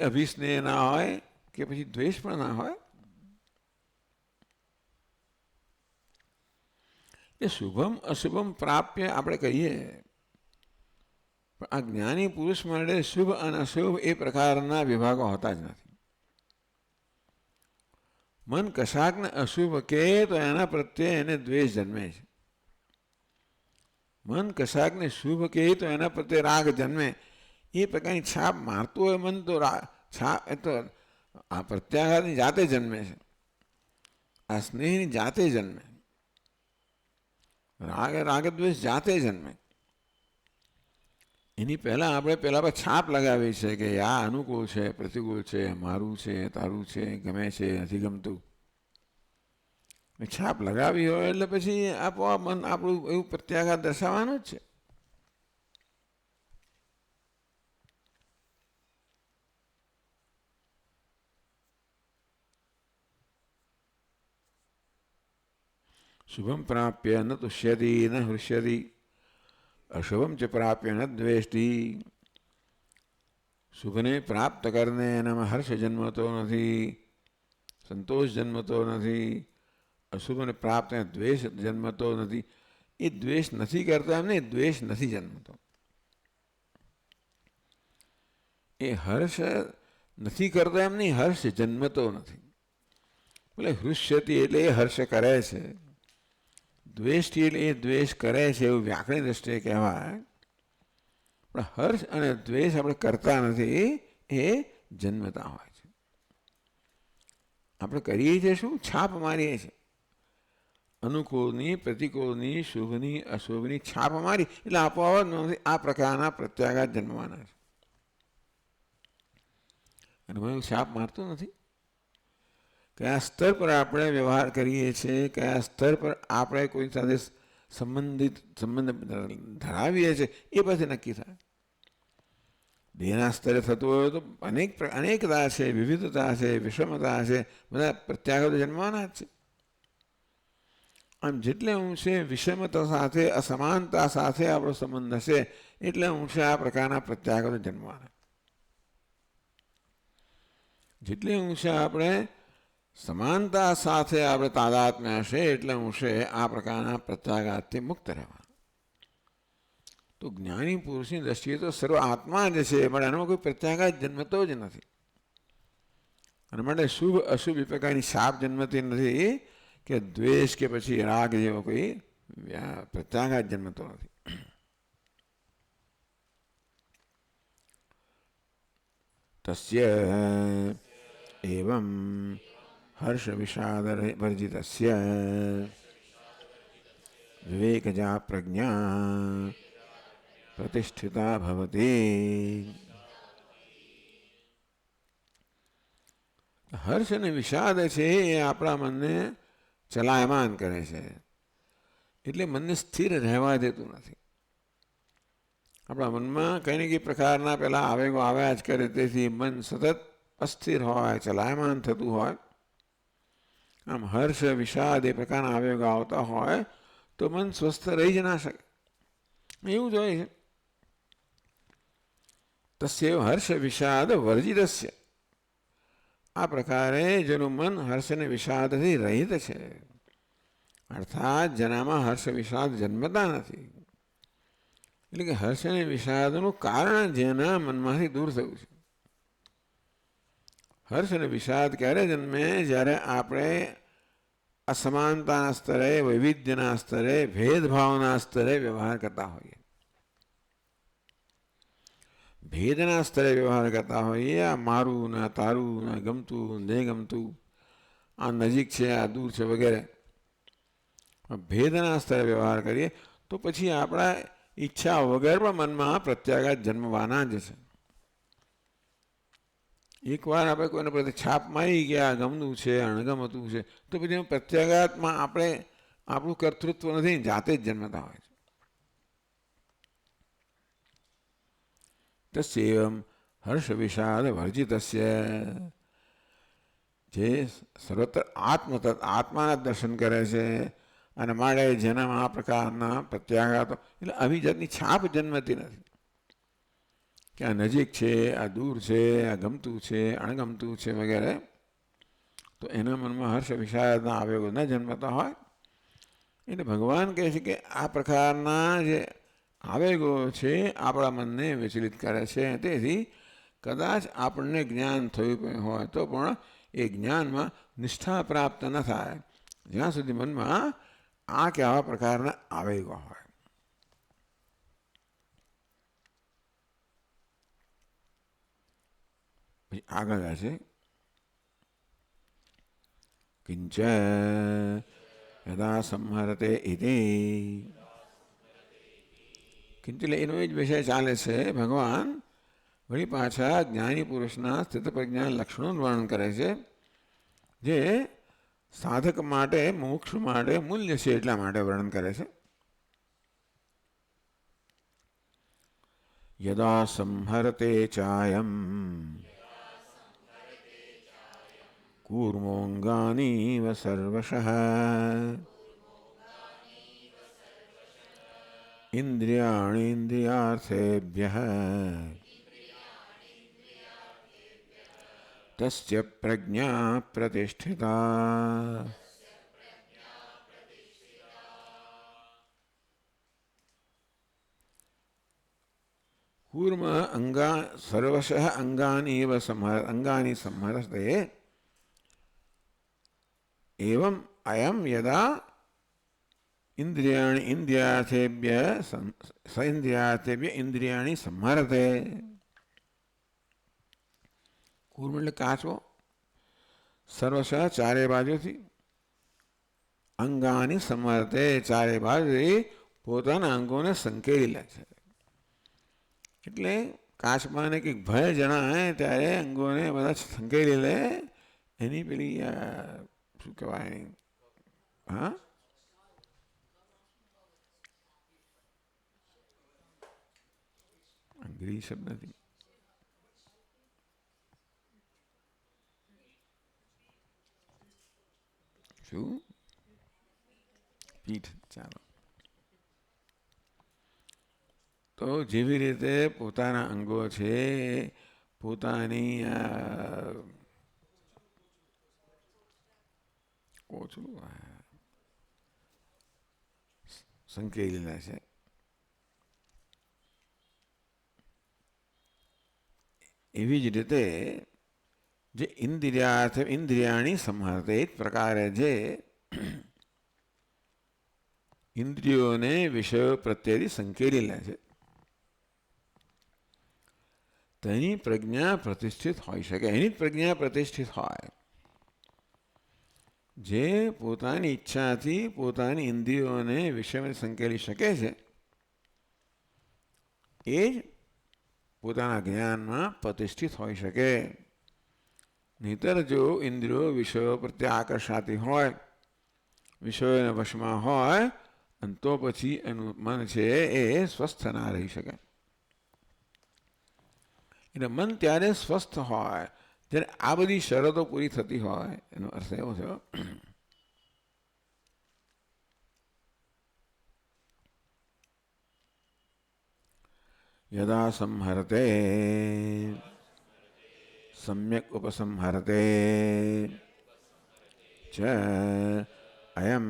અભિસ્નેહ ના હોય કે પછી દ્વેષ પણ ના હોય. એ શુભમ અશુભમ પ્રાપ્ય આપણે કહીએ, પણ આ જ્ઞાની પુરુષ માટે શુભ અને અશુભ એ પ્રકારના વિભાગો હોતા જ નથી. મન કશાકને અશુભ કહે તો એના પ્રત્યે એને દ્વેષ જન્મે છે. મન કશાકને શુભ કહે તો એના પ્રત્યે રાગ જન્મે. એ પ્રકારની છાપ મારતું હોય મન તો છાપ એ તો આ પ્રત્યાઘાતની જાતે જન્મે છે, આ સ્નેહની જાતે જન્મે, રાગદ્વેષ જાતે જન્મે. એની પહેલાં આપણે પહેલાં પર છાપ લગાવી છે કે આ અનુકૂળ છે, પ્રતિકૂળ છે, મારું છે, તારું છે, ગમે છે, નથી ગમતું. છાપ લગાવી હોય એટલે પછી આપોઆપ મન આપણું એવું પ્રત્યાઘાત દર્શાવવાનું જ છે. શુભમ પ્રાપ્ય ન તુષ્યતિ ન હૃષ્યતિ, અશુભમ ચ પ્રાપ્ય ન દ્વેષ્ટિ. શુભને પ્રાપ્ત કરને એનામાં હર્ષ જન્મતો નથી, સંતોષ જન્મતો નથી. અશુભને પ્રાપ્ત દ્વેષ જન્મતો નથી. એ દ્વેષ નથી કરતો એમને દ્વેષ નથી જન્મતો. એ હર્ષ નથી કરતો એમ નહીં, હર્ષ જન્મતો નથી. બોલે હૃષ્યતિ એટલે એ હર્ષ કરે છે, દ્વેષથી એટલે એ દ્વેષ કરે છે એવું વ્યાકરણી દ્રષ્ટિએ કહેવાય. પણ હર્ષ અને દ્વેષ આપણે કરતા નથી, એ જન્મતા હોય છે. આપણે કરીએ છીએ શું? છાપ મારીએ છીએ. અનુકૂળની, પ્રતિકૂળની, શુભની, અશુભની છાપ મારી એટલે આપોઆપ આ પ્રકારના પ્રત્યાઘાત જન્મવાના છે. અને મને છાપ મારતું નથી. કયા સ્તર પર આપણે વ્યવહાર કરીએ છીએ, કયા સ્તર પર આપણે કોઈ સાથે સંબંધ ધરાવીએ છીએ, એ પછી નક્કી થાય. દેહના સ્તરે થતું હોય તો અનેકતા છે, વિવિધતા છે, વિષમતા છે, બધા પ્રત્યાઘાતો જન્મવાના જ છે. આમ જેટલે ઊંચે વિષમતા સાથે, અસમાનતા સાથે આપણો સંબંધ હશે એટલે ઊંચે આ પ્રકારના પ્રત્યાઘાતો જન્મવાના. જેટલે ઊંચે આપણે સમાનતા સાથે આપણે તાદાત્મ્ય હશે એટલે ઊંચે આ પ્રકારના પ્રત્યાઘાતથી મુક્ત રહેવા. તો જ્ઞાની પુરુષની દ્રષ્ટિએ તો સર્વ આત્મા જ છે, પણ એનામાં કોઈ પ્રત્યાઘાત જન્મતો જ નથી. અને માટે શુભ અશુભ એ પ્રકારની છાપ જન્મતી નથી કે દ્વેષ કે પછી રાગ જેવો કોઈ પ્રત્યાઘાત જન્મતો નથી. તસ્ય એવં હર્ષ વિષાદ વર્જિતસ્ય વિવેકજા પ્રજ્ઞા પ્રતિષ્ઠિતા ભવતી. હર્ષ અને વિષાદ છે એ આપણા મનને ચલાયમાન કરે છે, એટલે મનને સ્થિર રહેવા દેતું નથી. આપણા મનમાં કંઈ ને કંઈ પ્રકારના પેલા આવેગો આવ્યા જ કરે, તેથી મન સતત અસ્થિર હોય, ચલાયમાન થતું હોય. આમ હર્ષ વિષાદ એ પ્રકારના આવેગો આવતા હોય તો મન સ્વસ્થ રહી જ ના શકે, એવું જ હોય છે. તસ્ય હર્ષ વિષાદ વર્જિતસ્ય, આ પ્રકારે જેનું મન હર્ષ અને વિષાદથી રહિત છે, અર્થાત જેનામાં હર્ષ વિષાદ જન્મતા નથી, એટલે કે હર્ષ અને વિષાદનું કારણ જેના મનમાંથી દૂર થયું છે. હર્ષ અને વિષાદ ક્યારે જન્મે? જ્યારે આપણે અસમાનતાના સ્તરે, વૈવિધ્યના સ્તરે, ભેદભાવના સ્તરે વ્યવહાર કરતા હોઈએ. ભેદના સ્તરે વ્યવહાર કરતા હોઈએ, આ મારું ને તારું ને ગમતું ને ગમતું, આ નજીક છે આ દૂર છે વગેરે, ભેદના સ્તરે વ્યવહાર કરીએ તો પછી આપણા ઈચ્છા વગર પણ મનમાં પ્રત્યાઘાત જન્મવાના જ છે. એકવાર આપણે કોઈને પ્રત્યે છાપ મારી ગયા ગમતું છે અણગમતું છે તો પછી પ્રત્યાઘાતમાં આપણે આપણું કર્તૃત્વ નથી, જાતે જ જન્મતા હોય છે. તસ્યમ હર્ષ વિષાદ વર્જિતસ્ય, જે સર્વત્ર આત્માના દર્શન કરે છે અને માટે જેનામાં આ પ્રકારના પ્રત્યાઘાતો એટલે આવી જાતની છાપ જન્મતી નથી કે આ નજીક છે, આ દૂર છે, આ ગમતું છે, અણગમતું છે વગેરે. તો એના મનમાં હર્ષ વિષાદના આવેગો ન જન્મતા હોય. એટલે ભગવાન કહે છે કે આ પ્રકારના જે આવેગો છે આપણા મનને વિચલિત કરે છે. તેથી કદાચ આપણને જ્ઞાન થયું હોય તો પણ એ જ્ઞાનમાં નિષ્ઠા પ્રાપ્ત ન થાય જ્યાં સુધી મનમાં આ કે આવા પ્રકારના આવેગો હોય. પછી આગળ છે કિંચ યદા સંહરતે ઇતિ, કિંચ એનો જ વિષય ચાલે છે. ભગવાન વળી પાછા જ્ઞાની પુરુષના સ્થિત પ્રજ્ઞા લક્ષણોનું વર્ણન કરે છે જે સાધક માટે મોક્ષ માટે મૂલ્ય છે એટલા માટે વર્ણન કરે છે. યદા સંહરતે ચાયમ કૂર્મોંગાનીવ સર્વશઃ ઇન્દ્રિયાણીન્દ્રિયાર્થેભ્યઃ તસ્ય પ્રજ્ઞા પ્રતિષ્ઠિતા. કૂર્મ સર્વશઃ અંગાની સંહરતે एवं अयम यदा इंद्रियाणि इंद्रियार्थेभ्य इंद्रियाणि संहरते. कूर्म એટલે કાચો, સર્વશ ચારે બાજુથી, અંગાની સંહરતે ચારે બાજુથી પોતાના અંગોને સંકેલી લે છે. એટલે કાચમાં કંઈક ભય જણાય ત્યારે અંગોને બધા સંકેલી લે. એની પેલી શું કહેવાય, હા અંગ્રેજી શબ્દ નથી, શું પીઠ. ચાલો, તો જેવી રીતે પોતાના અંગો છે પોતાની કોચલું સંકેલેલા છે એવી જ રીતે જે ઇન્દ્રિયાણી સંહરતે એ જ પ્રકારે જે ઇન્દ્રિયોને વિષયો પ્રત્યેથી સંકેલેલા છે તેની પ્રજ્ઞા પ્રતિષ્ઠિત હોઈ શકે. એની જ પ્રજ્ઞા પ્રતિષ્ઠિત હોય જે પોતાની ઈચ્છાથી પોતાની ઇન્દ્રિયોને વિષયમાં સંકેલી શકે છે. એ જ પોતાના જ્ઞાનમાં પ્રતિષ્ઠિત હોઈ શકે. નહીતર જો ઇન્દ્રિયો વિષયો પ્રત્યે આકર્ષાતી હોય, વિષયોના વશમાં હોય, અને તો પછી એનું મન છે એ સ્વસ્થ ના રહી શકે. એટલે મન ત્યારે સ્વસ્થ હોય જ્યારે આ બધી શરતો પૂરી થતી હોય. એનો અર્થ એવો થયો યદા સંહરતે સમ્યક ઉપસંહરતે ચ અયમ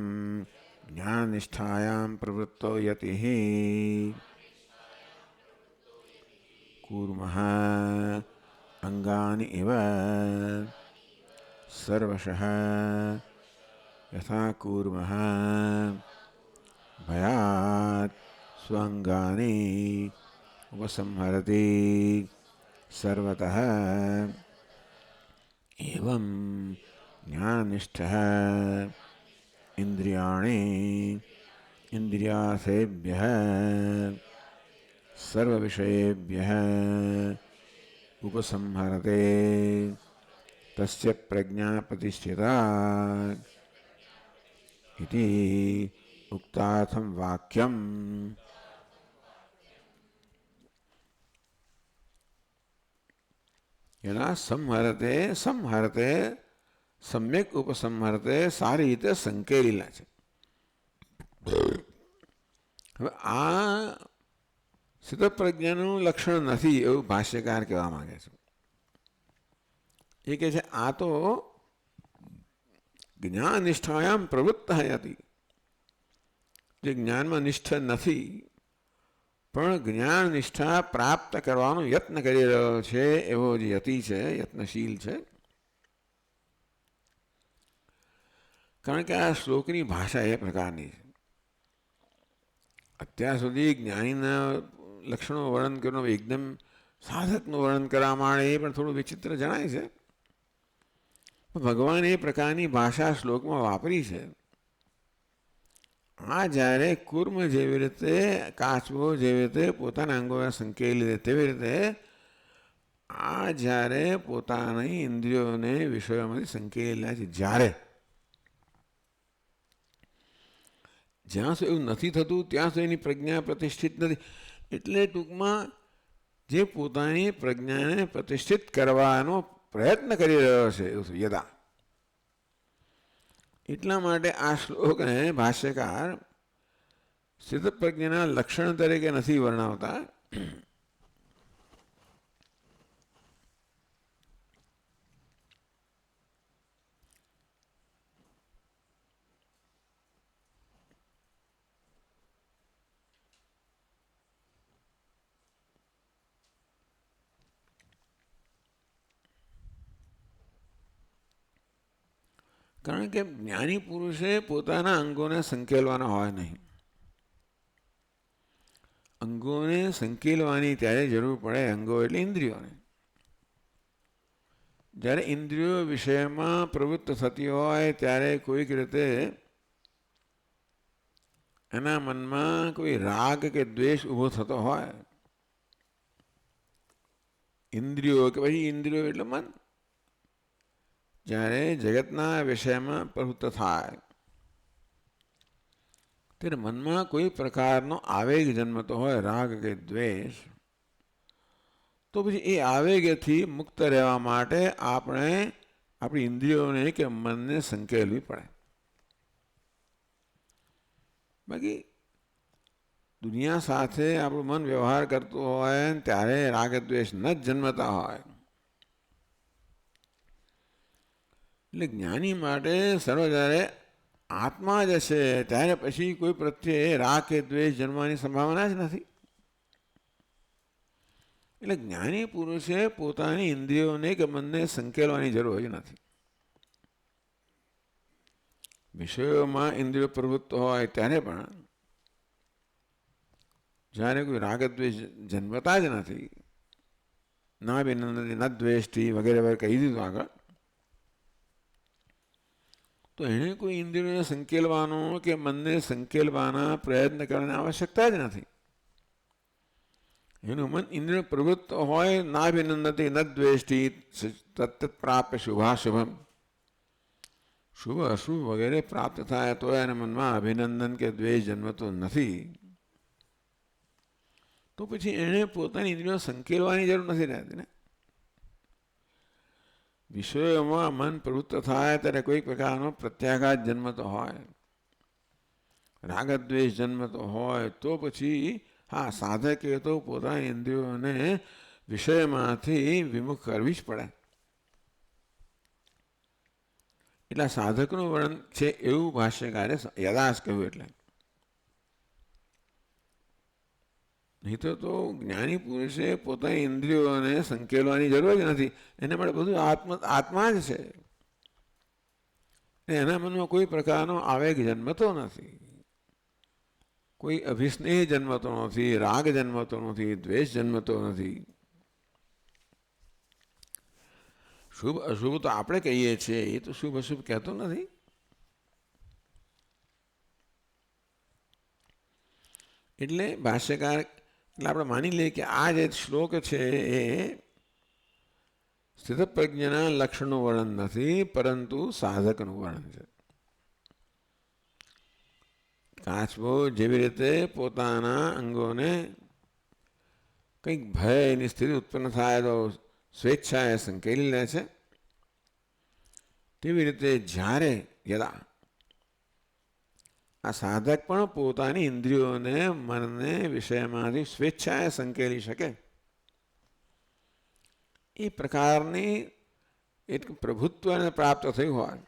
જ્ઞાનનિષ્ઠાયામ પ્રવૃત્તો યતિઃ કૂર્મઃ અંગાનિ ઇવ સર્વશઃ યથા કૂર્મઃ ભયાત સ્વંગાનિ उपसंहरति सर्वतः एवं ज्ञाननिष्ठः इंद्रियाणि इंद्रियार्थेभ्यः સર્વ વિષયેભ્યઃ ઉપસંહરતે તસ્ય પ્રજ્ઞા પ્રતિષ્ઠિતા ઇતિ ઉક્તાથમ વાક્યમ. એના સંહરતે સંહરતે સમ્યક ઉપસંહરતે સારી રીતે સંકેલેલા છે. હવે આ સ્થિતપ્રજ્ઞાનું લક્ષણ નથી એવું ભાષ્યકાર કહેવા માંગે છે. એ કહે છે આ તો જ્ઞાન નિષ્ઠાયામ પ્રવૃત્ત હતી, જે જ્ઞાનમાં નિષ્ઠ નથી પણ જ્ઞાન નિષ્ઠા પ્રાપ્ત કરવાનો યત્ન કરી રહ્યો છે એવો જે યતિ છે, યત્નશીલ છે. કારણ કે આ શ્લોકની ભાષા એ પ્રકારની છે. અત્યાર સુધી જ્ઞાનીના લક્ષણો વર્ણન કરવાનું એકદમ સાધકનું વર્ણન કરવા માંડે એ પણ થોડું વિચિત્ર જણાય છે. ભગવાન એ પ્રકારની ભાષા શ્લોકમાં વાપરી છે. આ જ્યારે કુર્મ જેવી રીતે, કાચબો જેવી રીતે પોતાના અંગોને સંકેલી દે તેવી રીતે આ જ્યારે પોતાની ઇન્દ્રિયોને વિષયોમાંથી સંકેલેલા છે, જ્યાં સુધી એવું નથી થતું ત્યાં સુધી એની પ્રજ્ઞા પ્રતિષ્ઠિત નથી. એટલે ટૂંકમાં જે પોતાની પ્રજ્ઞાને પ્રતિષ્ઠિત કરવાનો પ્રયત્ન કરી રહ્યો છે યદા, એટલા માટે આ શ્લોકને ભાષ્યકાર સ્થિતપ્રજ્ઞાના લક્ષણ તરીકે નથી વર્ણવતા. કારણ કે જ્ઞાની પુરુષે પોતાના અંગોને સંકેલવાના હોય નહીં. અંગોને સંકેલવાની ત્યારે જરૂર પડે, અંગો એટલે ઇન્દ્રિયોને. જ્યારે ઇન્દ્રિયો વિષયમાં પ્રવૃત્ત થતી હોય ત્યારે કોઈક રીતે એના મનમાં કોઈ રાગ કે દ્વેષ ઊભો થતો હોય, ઇન્દ્રિયો કે પછી ઇન્દ્રિયો એટલે મન જ્યારે જગતના વિષયમાં પ્રવૃત્ત થાય ત્યારે મનમાં કોઈ પ્રકારનો આવેગ જન્મતો હોય, રાગ કે દ્વેષ, તો પછી એ આવેગથી મુક્ત રહેવા માટે આપણે આપણી ઇન્દ્રિયોને કે મનને સંકેલવી પડે. બાકી દુનિયા સાથે આપણું મન વ્યવહાર કરતું હોય ત્યારે રાગ દ્વેષ ન જ જન્મતા હોય. એટલે જ્ઞાની માટે સર્વ જ્યારે આત્મા જ હશે ત્યારે પછી કોઈ પ્રત્યે રાગ કે દ્વેષ જન્મવાની સંભાવના જ નથી. એટલે જ્ઞાની પુરુષે પોતાની ઇન્દ્રિયોને કે મનને સંકેલવાની જરૂર જ નથી. વિષયોમાં ઇન્દ્રિયો પ્રવૃત્ત હોય ત્યારે પણ જ્યારે કોઈ રાગ દ્વેષ જન્મતા જ નથી, ના વિનંદતી ન દ્વેષથી વગેરે વગેરે કહી દીધું આગળ, તો એણે કોઈ ઇન્દ્રિયોને સંકેલવાનો કે મનને સંકેલવાના પ્રયત્ન કરવાની આવશ્યકતા જ નથી. એનું મન ઇન્દ્રિય પ્રવૃત્ત હોય, ના વિનંદતી ન દ્વેષથી તત્ત પ્રાપ્ય શુભાશુભમ, શુભ અશુભ વગેરે પ્રાપ્ત થાય તો એના મનમાં અભિનંદન કે દ્વેષ જન્મતો નથી. તો પછી એણે પોતાની ઇન્દ્રિયો સંકેલવાની જરૂર નથી રહેતી ને. વિષયોમાં મન પ્રવૃત્ત થાય ત્યારે કોઈ પ્રકારનો પ્રત્યાઘાત જન્મતો હોય, રાગદ્વેષ જન્મતો હોય, તો પછી હા સાધકે તો પોતાની ઇન્દ્રિયોને વિષયમાંથી વિમુખ કરવી જ પડે. એટલે સાધકનું વર્ણન છે એવું ભાષ્યકારે યદાસ કહ્યું. એટલે નહીં તો જ્ઞાની પુરુષે પોતાની ઇન્દ્રિયોને સંકેલવાની જરૂર જ નથી. એના માટે બધું આત્મા જ છે. એના મનમાં કોઈ પ્રકારનો આવેગ જન્મતો નથી, કોઈ અભિસ્નેહ જન્મતો નથી, રાગ જન્મતો નથી, દ્વેષ જન્મતો નથી. શુભ અશુભ તો આપણે કહીએ છીએ, એ તો શુભ અશુભ કહેતો નથી. એટલે ભાષ્યકાર એટલે આપણે માની લઈએ કે આ જે શ્લોક છે એ સ્થિતપ્રજ્ઞના લક્ષણનું વર્ણન નથી, પરંતુ સાધકનું વર્ણન છે. કાચબો જેવી રીતે પોતાના અંગોને કંઈક ભયની સ્થિતિ ઉત્પન્ન થાય તો સ્વેચ્છાએ સંકેલી લે છે, તેવી રીતે જ્યારે યદા આ સાધક પણ પોતાની ઇન્દ્રિયોને, મનને વિષયમાંથી સ્વેચ્છાએ સંકેલી શકે એ પ્રકારની એક પ્રભુત્વને પ્રાપ્ત થયું હોય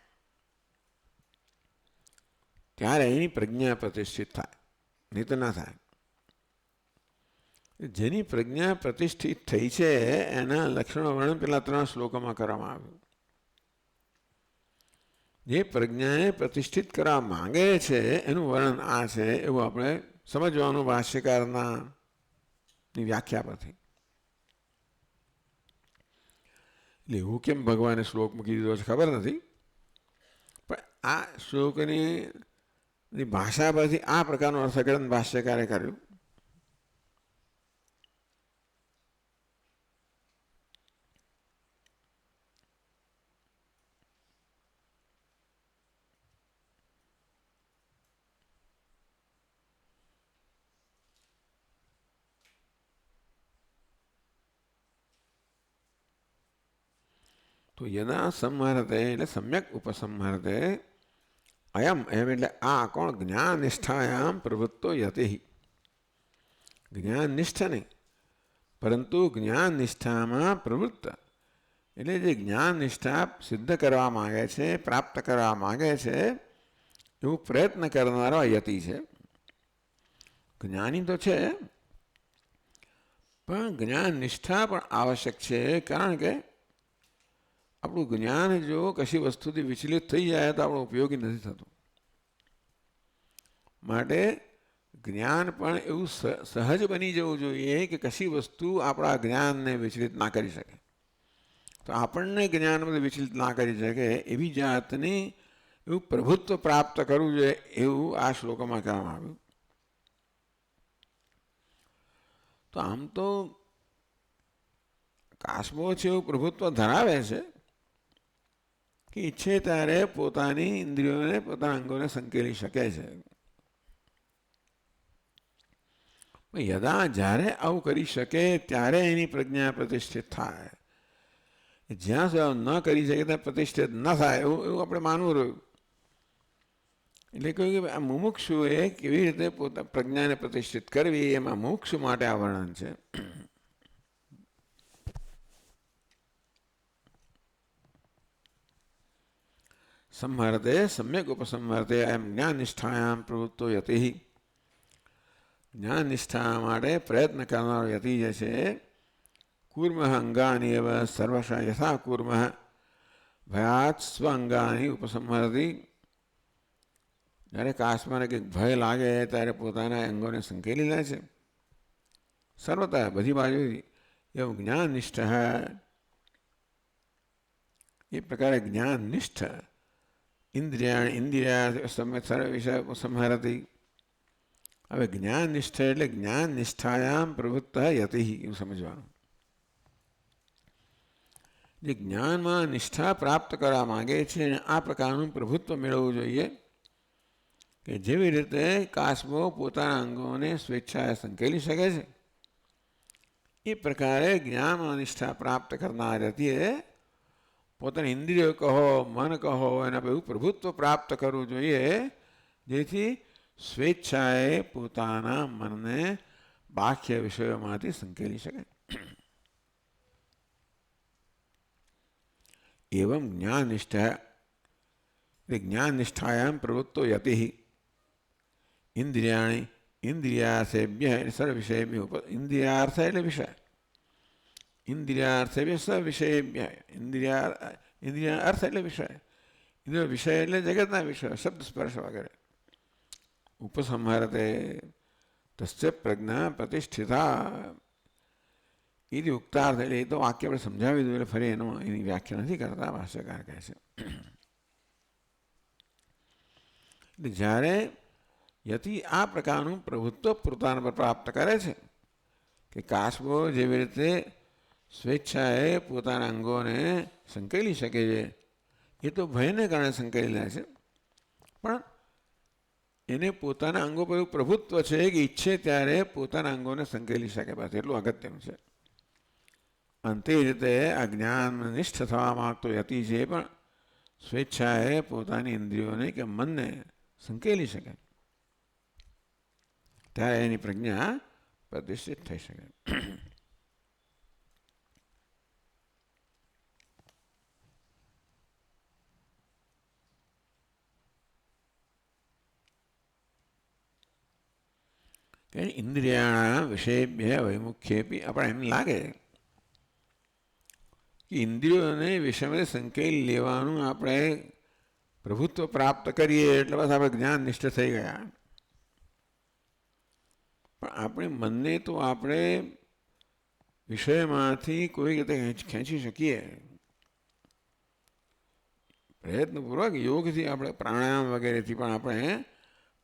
ત્યારે એની પ્રજ્ઞા પ્રતિષ્ઠિત થાય, નહીં તો ના થાય. જેની પ્રજ્ઞા પ્રતિષ્ઠિત થઈ છે એના લક્ષણો વર્ણન પેલા 3 શ્લોકોમાં કરવામાં આવ્યું. જે પ્રજ્ઞાએ પ્રતિષ્ઠિત કરવા માંગે છે એનું વર્ણન આ છે એવું આપણે સમજવાનું ભાષ્યકારના વ્યાખ્યા પરથી. એટલે એવું કેમ ભગવાને શ્લોક મૂકી દીધો છે ખબર નથી, પણ આ શ્લોકની ભાષા પરથી આ પ્રકારનું અર્થઘટન ભાષ્યકારે કર્યું. તો યદા સંહરતે એટલે સમ્યક ઉપસંહરતે અયમ એમ એટલે આ કોણ જ્ઞાન નિષ્ઠાયામ પ્રવૃત્તો યતિ. જ્ઞાન નિષ્ઠા નહીં પરંતુ જ્ઞાન નિષ્ઠામાં પ્રવૃત્ત એટલે જે જ્ઞાન નિષ્ઠા સિદ્ધ કરવા માગે છે, પ્રાપ્ત કરવા માગે છે એવું પ્રયત્ન કરનારો યતિ છે. જ્ઞાની તો છે પણ જ્ઞાન નિષ્ઠા પણ આવશ્યક છે, કારણ કે આપણું જ્ઞાન જો કશી વસ્તુથી વિચલિત થઈ જાય તો આપણું ઉપયોગી નથી થતું. માટે જ્ઞાન પણ એવું સહજ બની જવું જોઈએ કે કશી વસ્તુ આપણા જ્ઞાનને વિચલિત ના કરી શકે. તો આપણને જ્ઞાનમાં વિચલિત ના કરી શકે એવી જાતની એવું પ્રભુત્વ પ્રાપ્ત કરવું જોઈએ એવું આ શ્લોકમાં કહેવામાં આવ્યું. તો આમ તો કાચબો છે એવું પ્રભુત્વ ધરાવે છે કે ઈચ્છે ત્યારે પોતાની ઇન્દ્રિયોને, પોતાના અંગોને સંકેલી શકે છે. યદા જ્યારે આવું કરી શકે ત્યારે એની પ્રજ્ઞા પ્રતિષ્ઠિત થાય. જ્યાં સુધી ન કરી શકે ત્યાં પ્રતિષ્ઠિત ન થાય એવું આપણે માનવું રહ્યું. એટલે કહ્યું કે આ મુમુક્ષુએ કેવી રીતે પોતા પ્રજ્ઞાને પ્રતિષ્ઠિત કરવી એમાં મોક્ષ માટે આ વર્ણન છે. સંહરતે સમ્યક ઉપસંહરતે એમ જ્ઞાન નિષ્ઠાયામ પ્રવૃત્તો યતિ. જ્ઞાન નિષ્ઠા માટે પ્રયત્ન કરનારો યતિ જે છે કૂર્મ અંગાની એવ સર્વશ યથા કૂર્મ ભયાત સ્વ અંગાની ઉપસંહરતિ. જ્યારે કાચમાં કંઈક ભય લાગે ત્યારે પોતાના અંગોને સંકેલી લે છે સર્વતા બધી બાજુથી. એવું જ્ઞાન નિષ્ઠા એ પ્રકારે જ્ઞાન નિષ્ઠ ઇન્દ્રિયા સર્વ વિષય સંહરતિ. હવે જ્ઞાન નિષ્ઠા એટલે જ્ઞાન નિષ્ઠાયામ પ્રવૃત્ત યતિ એવું સમજવાનું. જે જ્ઞાનમાં નિષ્ઠા પ્રાપ્ત કરવા માગે છે આ પ્રકારનું પ્રભુત્વ મેળવવું જોઈએ કે જેવી રીતે કાચબો પોતાના અંગોને સ્વેચ્છાએ સંકેલી શકે છે એ પ્રકારે જ્ઞાનમાં નિષ્ઠા પ્રાપ્ત કરનાર યતિએ પોતાની ઇન્દ્રિયો કહો, મન કહો એના એવું પ્રભુત્વ પ્રાપ્ત કરવું જોઈએ જેથી સ્વેચ્છાએ પોતાના મનને બાહ્ય વિષયોમાંથી સંકેલી શકે. એવમ જ્ઞાન નિષ્ઠા જ્ઞાન નિષ્ઠાયામ પ્રવૃત્તો યતિ ઇન્દ્રિયાણી ઇન્દ્રિયાર્થેભ્ય સર્વવિષયેભ્યો. ઇન્દ્રિયાર્થ એટલે વિષય, ઇન્દ્રિયાર્થેભ્ય સર્વવિષયેભ્ય. ઇન્દ્રિયા અર્થ એટલે વિષય, ઇન્દ્રિય વિષય એટલે જગતના વિષય, શબ્દ સ્પર્શ વગેરે. ઉપસંહરતે તસ્ય પ્રજ્ઞા પ્રતિષ્ઠિતા એ ઉક્તાર્થ એટલે એ તો વાક્ય આપણે સમજાવી દઉં એટલે ફરી એની વ્યાખ્યા નથી કરતા ભાષ્યકાર કહે છે. જ્યારે યતિ આ પ્રકારનું પ્રભુત્વ પોતાના પર પ્રાપ્ત કરે છે કે કાચબો જેવી રીતે સ્વેચ્છાએ પોતાના અંગોને સંકેલી શકે છે, એ તો ભયને કારણે સંકેલેલા છે, પણ એને પોતાના અંગો પર એવું પ્રભુત્વ છે કે ઈચ્છે ત્યારે પોતાના અંગોને સંકેલી શકે. બસ એટલું અગત્યનું છે. અને તે રીતે આ જ્ઞાન નિષ્ઠ થવા માગતો યતિ છે પણ સ્વેચ્છાએ પોતાની ઇન્દ્રિયોને કે મનને સંકેલી શકે, ત્યારે એની પ્રજ્ઞા પ્રતિષ્ઠિત થઈ શકે. કે ઇન્દ્રિયાણા વિષયેભ્ય વૈમુખ્યેપી. આપણે એમ લાગે કે ઇન્દ્રિયોને વિષયમાં સંકેલી લેવાનું આપણે પ્રભુત્વ પ્રાપ્ત કરીએ એટલે બસ આપણે જ્ઞાન નિષ્ઠ થઈ ગયા. પણ આપણે મનને તો આપણે વિષયમાંથી કોઈ રીતે ખેંચી શકીએ. પ્રયત્નપૂર્વક યોગથી આપણે પ્રાણાયામ વગેરેથી પણ આપણે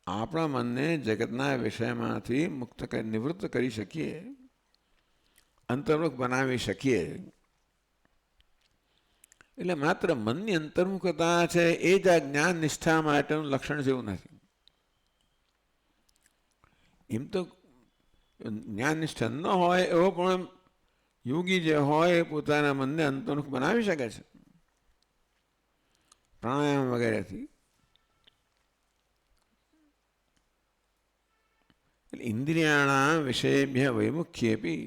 આપણા મનને જગતના વિષયમાંથી મુક્ત નિવૃત્ત કરી શકીએ, અંતર્મુખ બનાવી શકીએ. એટલે માત્ર મનની અંતર્મુખતા છે એ જ આ જ્ઞાન નિષ્ઠા માટેનું લક્ષણ જેવું નથી. એમ તો જ્ઞાન નિષ્ઠા ન હોય એવો પણ યોગી જે હોય એ પોતાના મનને અંતર્મુખ બનાવી શકે છે પ્રાણાયામ વગેરેથી. ઇન્દ્રિયાણા વિષયેભ્ય વૈમુખ્યેપી.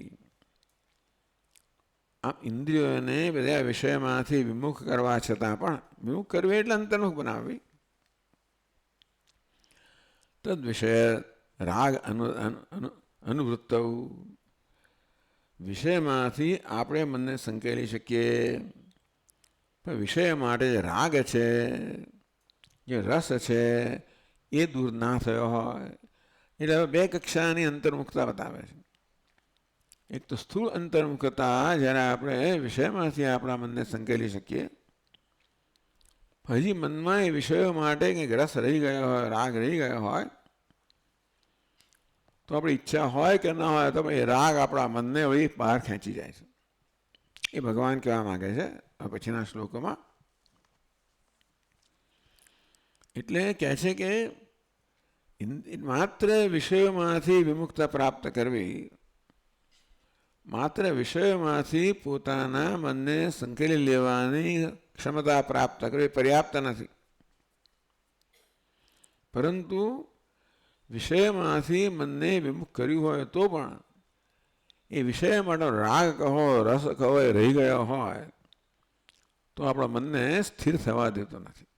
આમ ઇન્દ્રિયોને બધા વિષયમાંથી વિમુખ કરવા છતાં પણ, વિમુખ કરવી એટલે અંતર્મુખ બનાવવી, તદ વિષય રાગ અનુવૃત્ત. વિષયમાંથી આપણે મનને સંકેલી શકીએ, પણ વિષય માટે જે રાગ છે, જે રસ છે, એ દૂર ના થયો હોય. એટલે હવે બે કક્ષાની અંતર્મુખતા બતાવે છે. એક તો સ્થૂળ અંતર્મુખતા, જ્યારે આપણે વિષયમાંથી આપણા મનને સંકેલી શકીએ. હજી મનમાં એ વિષયો માટે કંઈક રસ રહી ગયો હોય, રાગ રહી ગયો હોય, તો આપણી ઈચ્છા હોય કે ન હોય તો એ રાગ આપણા મનને વળી બહાર ખેંચી જાય છે. એ ભગવાન કહેવા માગે છે આ પછીના શ્લોકોમાં. એટલે કહે છે કે માત્ર વિષયોમાંથી વિમુક્તતા પ્રાપ્ત કરવી, માત્ર વિષયોમાંથી પોતાના મનને સંકેલી લેવાની ક્ષમતા પ્રાપ્ત કરવી પર્યાપ્ત નથી. પરંતુ વિષયમાંથી મનને વિમુખ કર્યું હોય તો પણ એ વિષય માટે રાગ કહો, રસ કહો, એ રહી ગયો હોય તો આપણા મનને સ્થિર થવા દેતો નથી.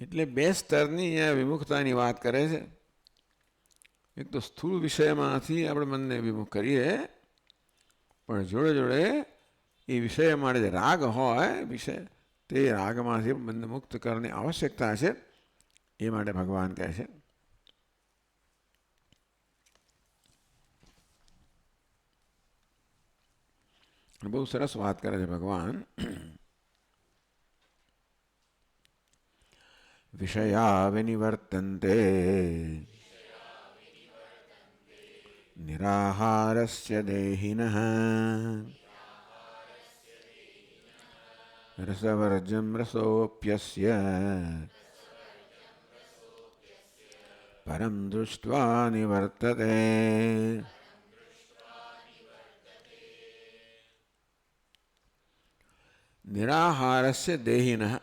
એટલે બે સ્તરની અહીંયા વિમુખતાની વાત કરે છે. એક તો સ્થૂળ વિષયમાંથી આપણે મનને વિમુખ કરીએ, પણ જોડે જોડે એ વિષય માટે જે રાગ હોય વિષય, તે રાગમાંથી મનને મુક્ત કરવાની આવશ્યકતા છે. એ માટે ભગવાન કહે છે. બહુ સરસ વાત કરે છે ભગવાન. વિષયા વિનિવર્તન્તે નિરાહારસ્ય દેહિનઃ રસવર્જમ રસોપ્યસ્ય પરમ દૃષ્ટ્વા નિવર્તતે. નિરાહારસ્ય દેહિનઃ.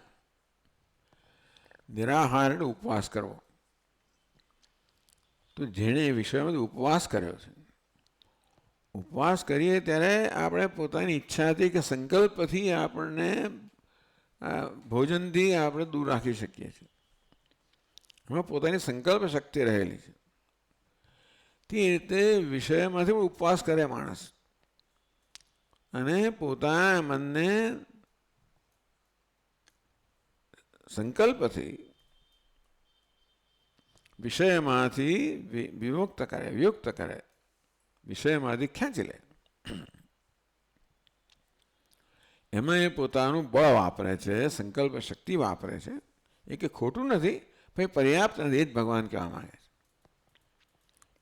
નિરાહાર એટલે ઉપવાસ કરવો. તો જેણે વિષયમાં ઉપવાસ કર્યો છે, ઉપવાસ કરીએ ત્યારે આપણે પોતાની ઈચ્છાથી કે સંકલ્પથી આપણને ભોજનથી આપણે દૂર રાખી શકીએ છીએ. એમાં પોતાની સંકલ્પ શક્તિ રહેલી છે. તે રીતે વિષયમાંથી ઉપવાસ કરે માણસ અને પોતાના મનને સંકલ્પથી વિષયમાંથી વિમુક્ત કરે, વિયુક્ત કરે, વિષયમાંથી ખેંચી લે. એમાં એ પોતાનું બળ વાપરે છે, સંકલ્પ શક્તિ વાપરે છે. એ કે ખોટું નથી, ભાઈ પર્યાપ્ત નથી, એ જ ભગવાન કહેવા માંગે છે.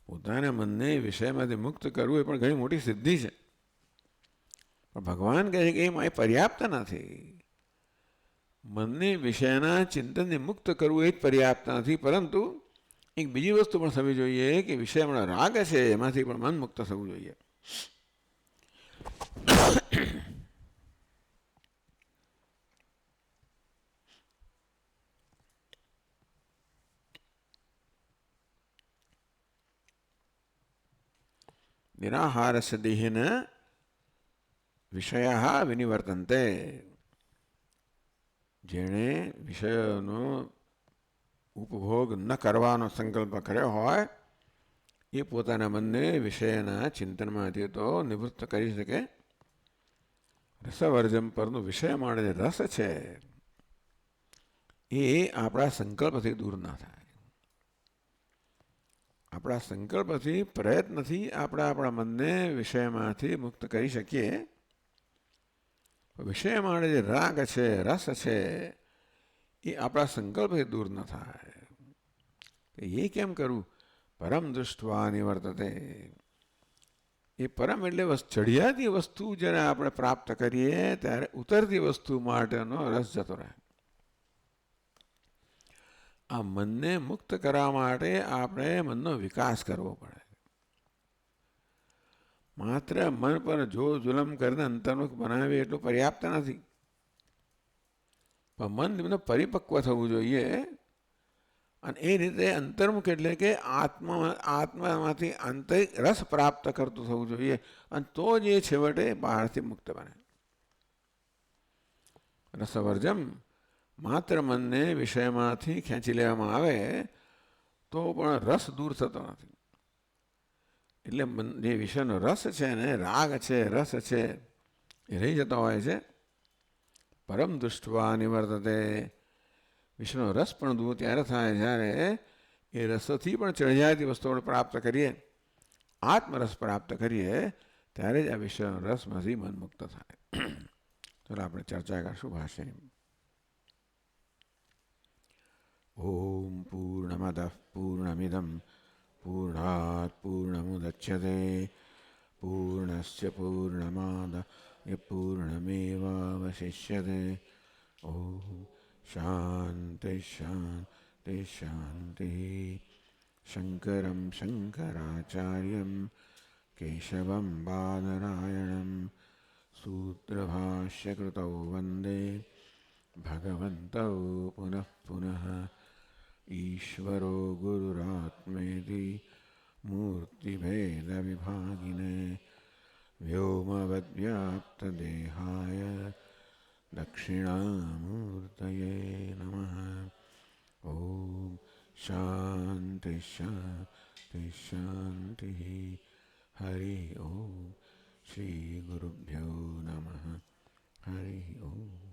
પોતાના મનને વિષયમાંથી મુક્ત કરવું એ પણ ઘણી મોટી સિદ્ધિ છે. પણ ભગવાન કહે છે કે એ પર્યાપ્ત નથી. મનને વિષયના ચિંતનને મુક્ત કરવું એ જ પર્યાપ્ત નથી, પરંતુ એક બીજી વસ્તુ પણ થવી જોઈએ કે વિષયમાં રાગ છે એમાંથી પણ મન મુક્ત થવું જોઈએ. નિરાહારસ્ય દેહેન વિષયા વિનિવર્તન્તે. જેણે વિષયોનો ઉપભોગ ન કરવાનો સંકલ્પ કર્યો હોય એ પોતાના મનને વિષયના ચિંતનમાંથી તો નિવૃત્ત કરી શકે. રસવર્જમ પરનું વિષય માટે જે રસ છે એ આપણા સંકલ્પથી દૂર ના થાય. આપણા સંકલ્પથી, પ્રયત્નથી આપણે આપણા મનને વિષયમાંથી મુક્ત કરી શકીએ. વિષય માટે જે રાગ છે, રસ છે, એ આપણા સંકલ્પથી દૂર ન થાય. એ કેમ કરવું? પરમ દૃષ્ટવા નિવર્તતે. એ પરમ એટલે ચઢિયાતી વસ્તુ જ્યારે આપણે પ્રાપ્ત કરીએ ત્યારે ઉતરતી વસ્તુ માટેનો રસ જતો રહે. આ મનને મુક્ત કરવા માટે આપણે મનનો વિકાસ કરવો પડે. માત્ર મન પર જો જુલમ કરીને અંતર્મુખ બનાવીએ એટલું પર્યાપ્ત નથી. પણ મન પરિપક્વ થવું જોઈએ. અને એ રીતે અંતર્મુખ એટલે કે આત્મામાંથી આંતરિક રસ પ્રાપ્ત કરતું થવું જોઈએ. અને તો જ એ છેવટે બહારથી મુક્ત બને. રસવર્જમ, માત્ર મનને વિષયમાંથી ખેંચી લેવામાં આવે તો પણ રસ દૂર થતો નથી. એટલે જે વિષયનો રસ છે ને, રાગ છે, રસ છે, એ રહી જતો હોય છે. પરમ દૃષ્ટવા નિવર્તતે. વિષયનો રસ પણ દૂર ત્યારે થાય જ્યારે એ રસથી પણ ચઢિયાતી વસ્તુઓ પ્રાપ્ત કરીએ, આત્મરસ પ્રાપ્ત કરીએ, ત્યારે જ આ વિષયનો રસમાંથી મન મુક્ત થાય. ચાલો આપણે ચર્ચા કરશું ભાષાની. ઓમ પૂર્ણમદ પૂર્ણમિદમ પૂર્ણાત પૂર્ણમુદચ્યતે પૂર્ણસ્ય પૂર્ણમાદાય પૂર્ણમેવાવશિષ્યતે. ઓમ શાંતિ શાંતિ શાંતિ. શંકરમ શંકરાચાર્યમ કેશવમ બાદરાયણમ સૂત્રભાષ્યકૃતૌ વંદે ભગવन्तौ પુનઃ પુનઃ. ઈશ્વરો ગુરુરાત્મેતિ મૂર્તિભેદવિભાગિને વ્યોમવદ્વ્યાપ્તદેહાય દક્ષિણામૂર્તયે નમઃ. ઓમ શાંતિ શાંતિ શાંતિ. હરિ ઓમ. શ્રી ગુરુભ્યો નમઃ. હરિ ઓમ.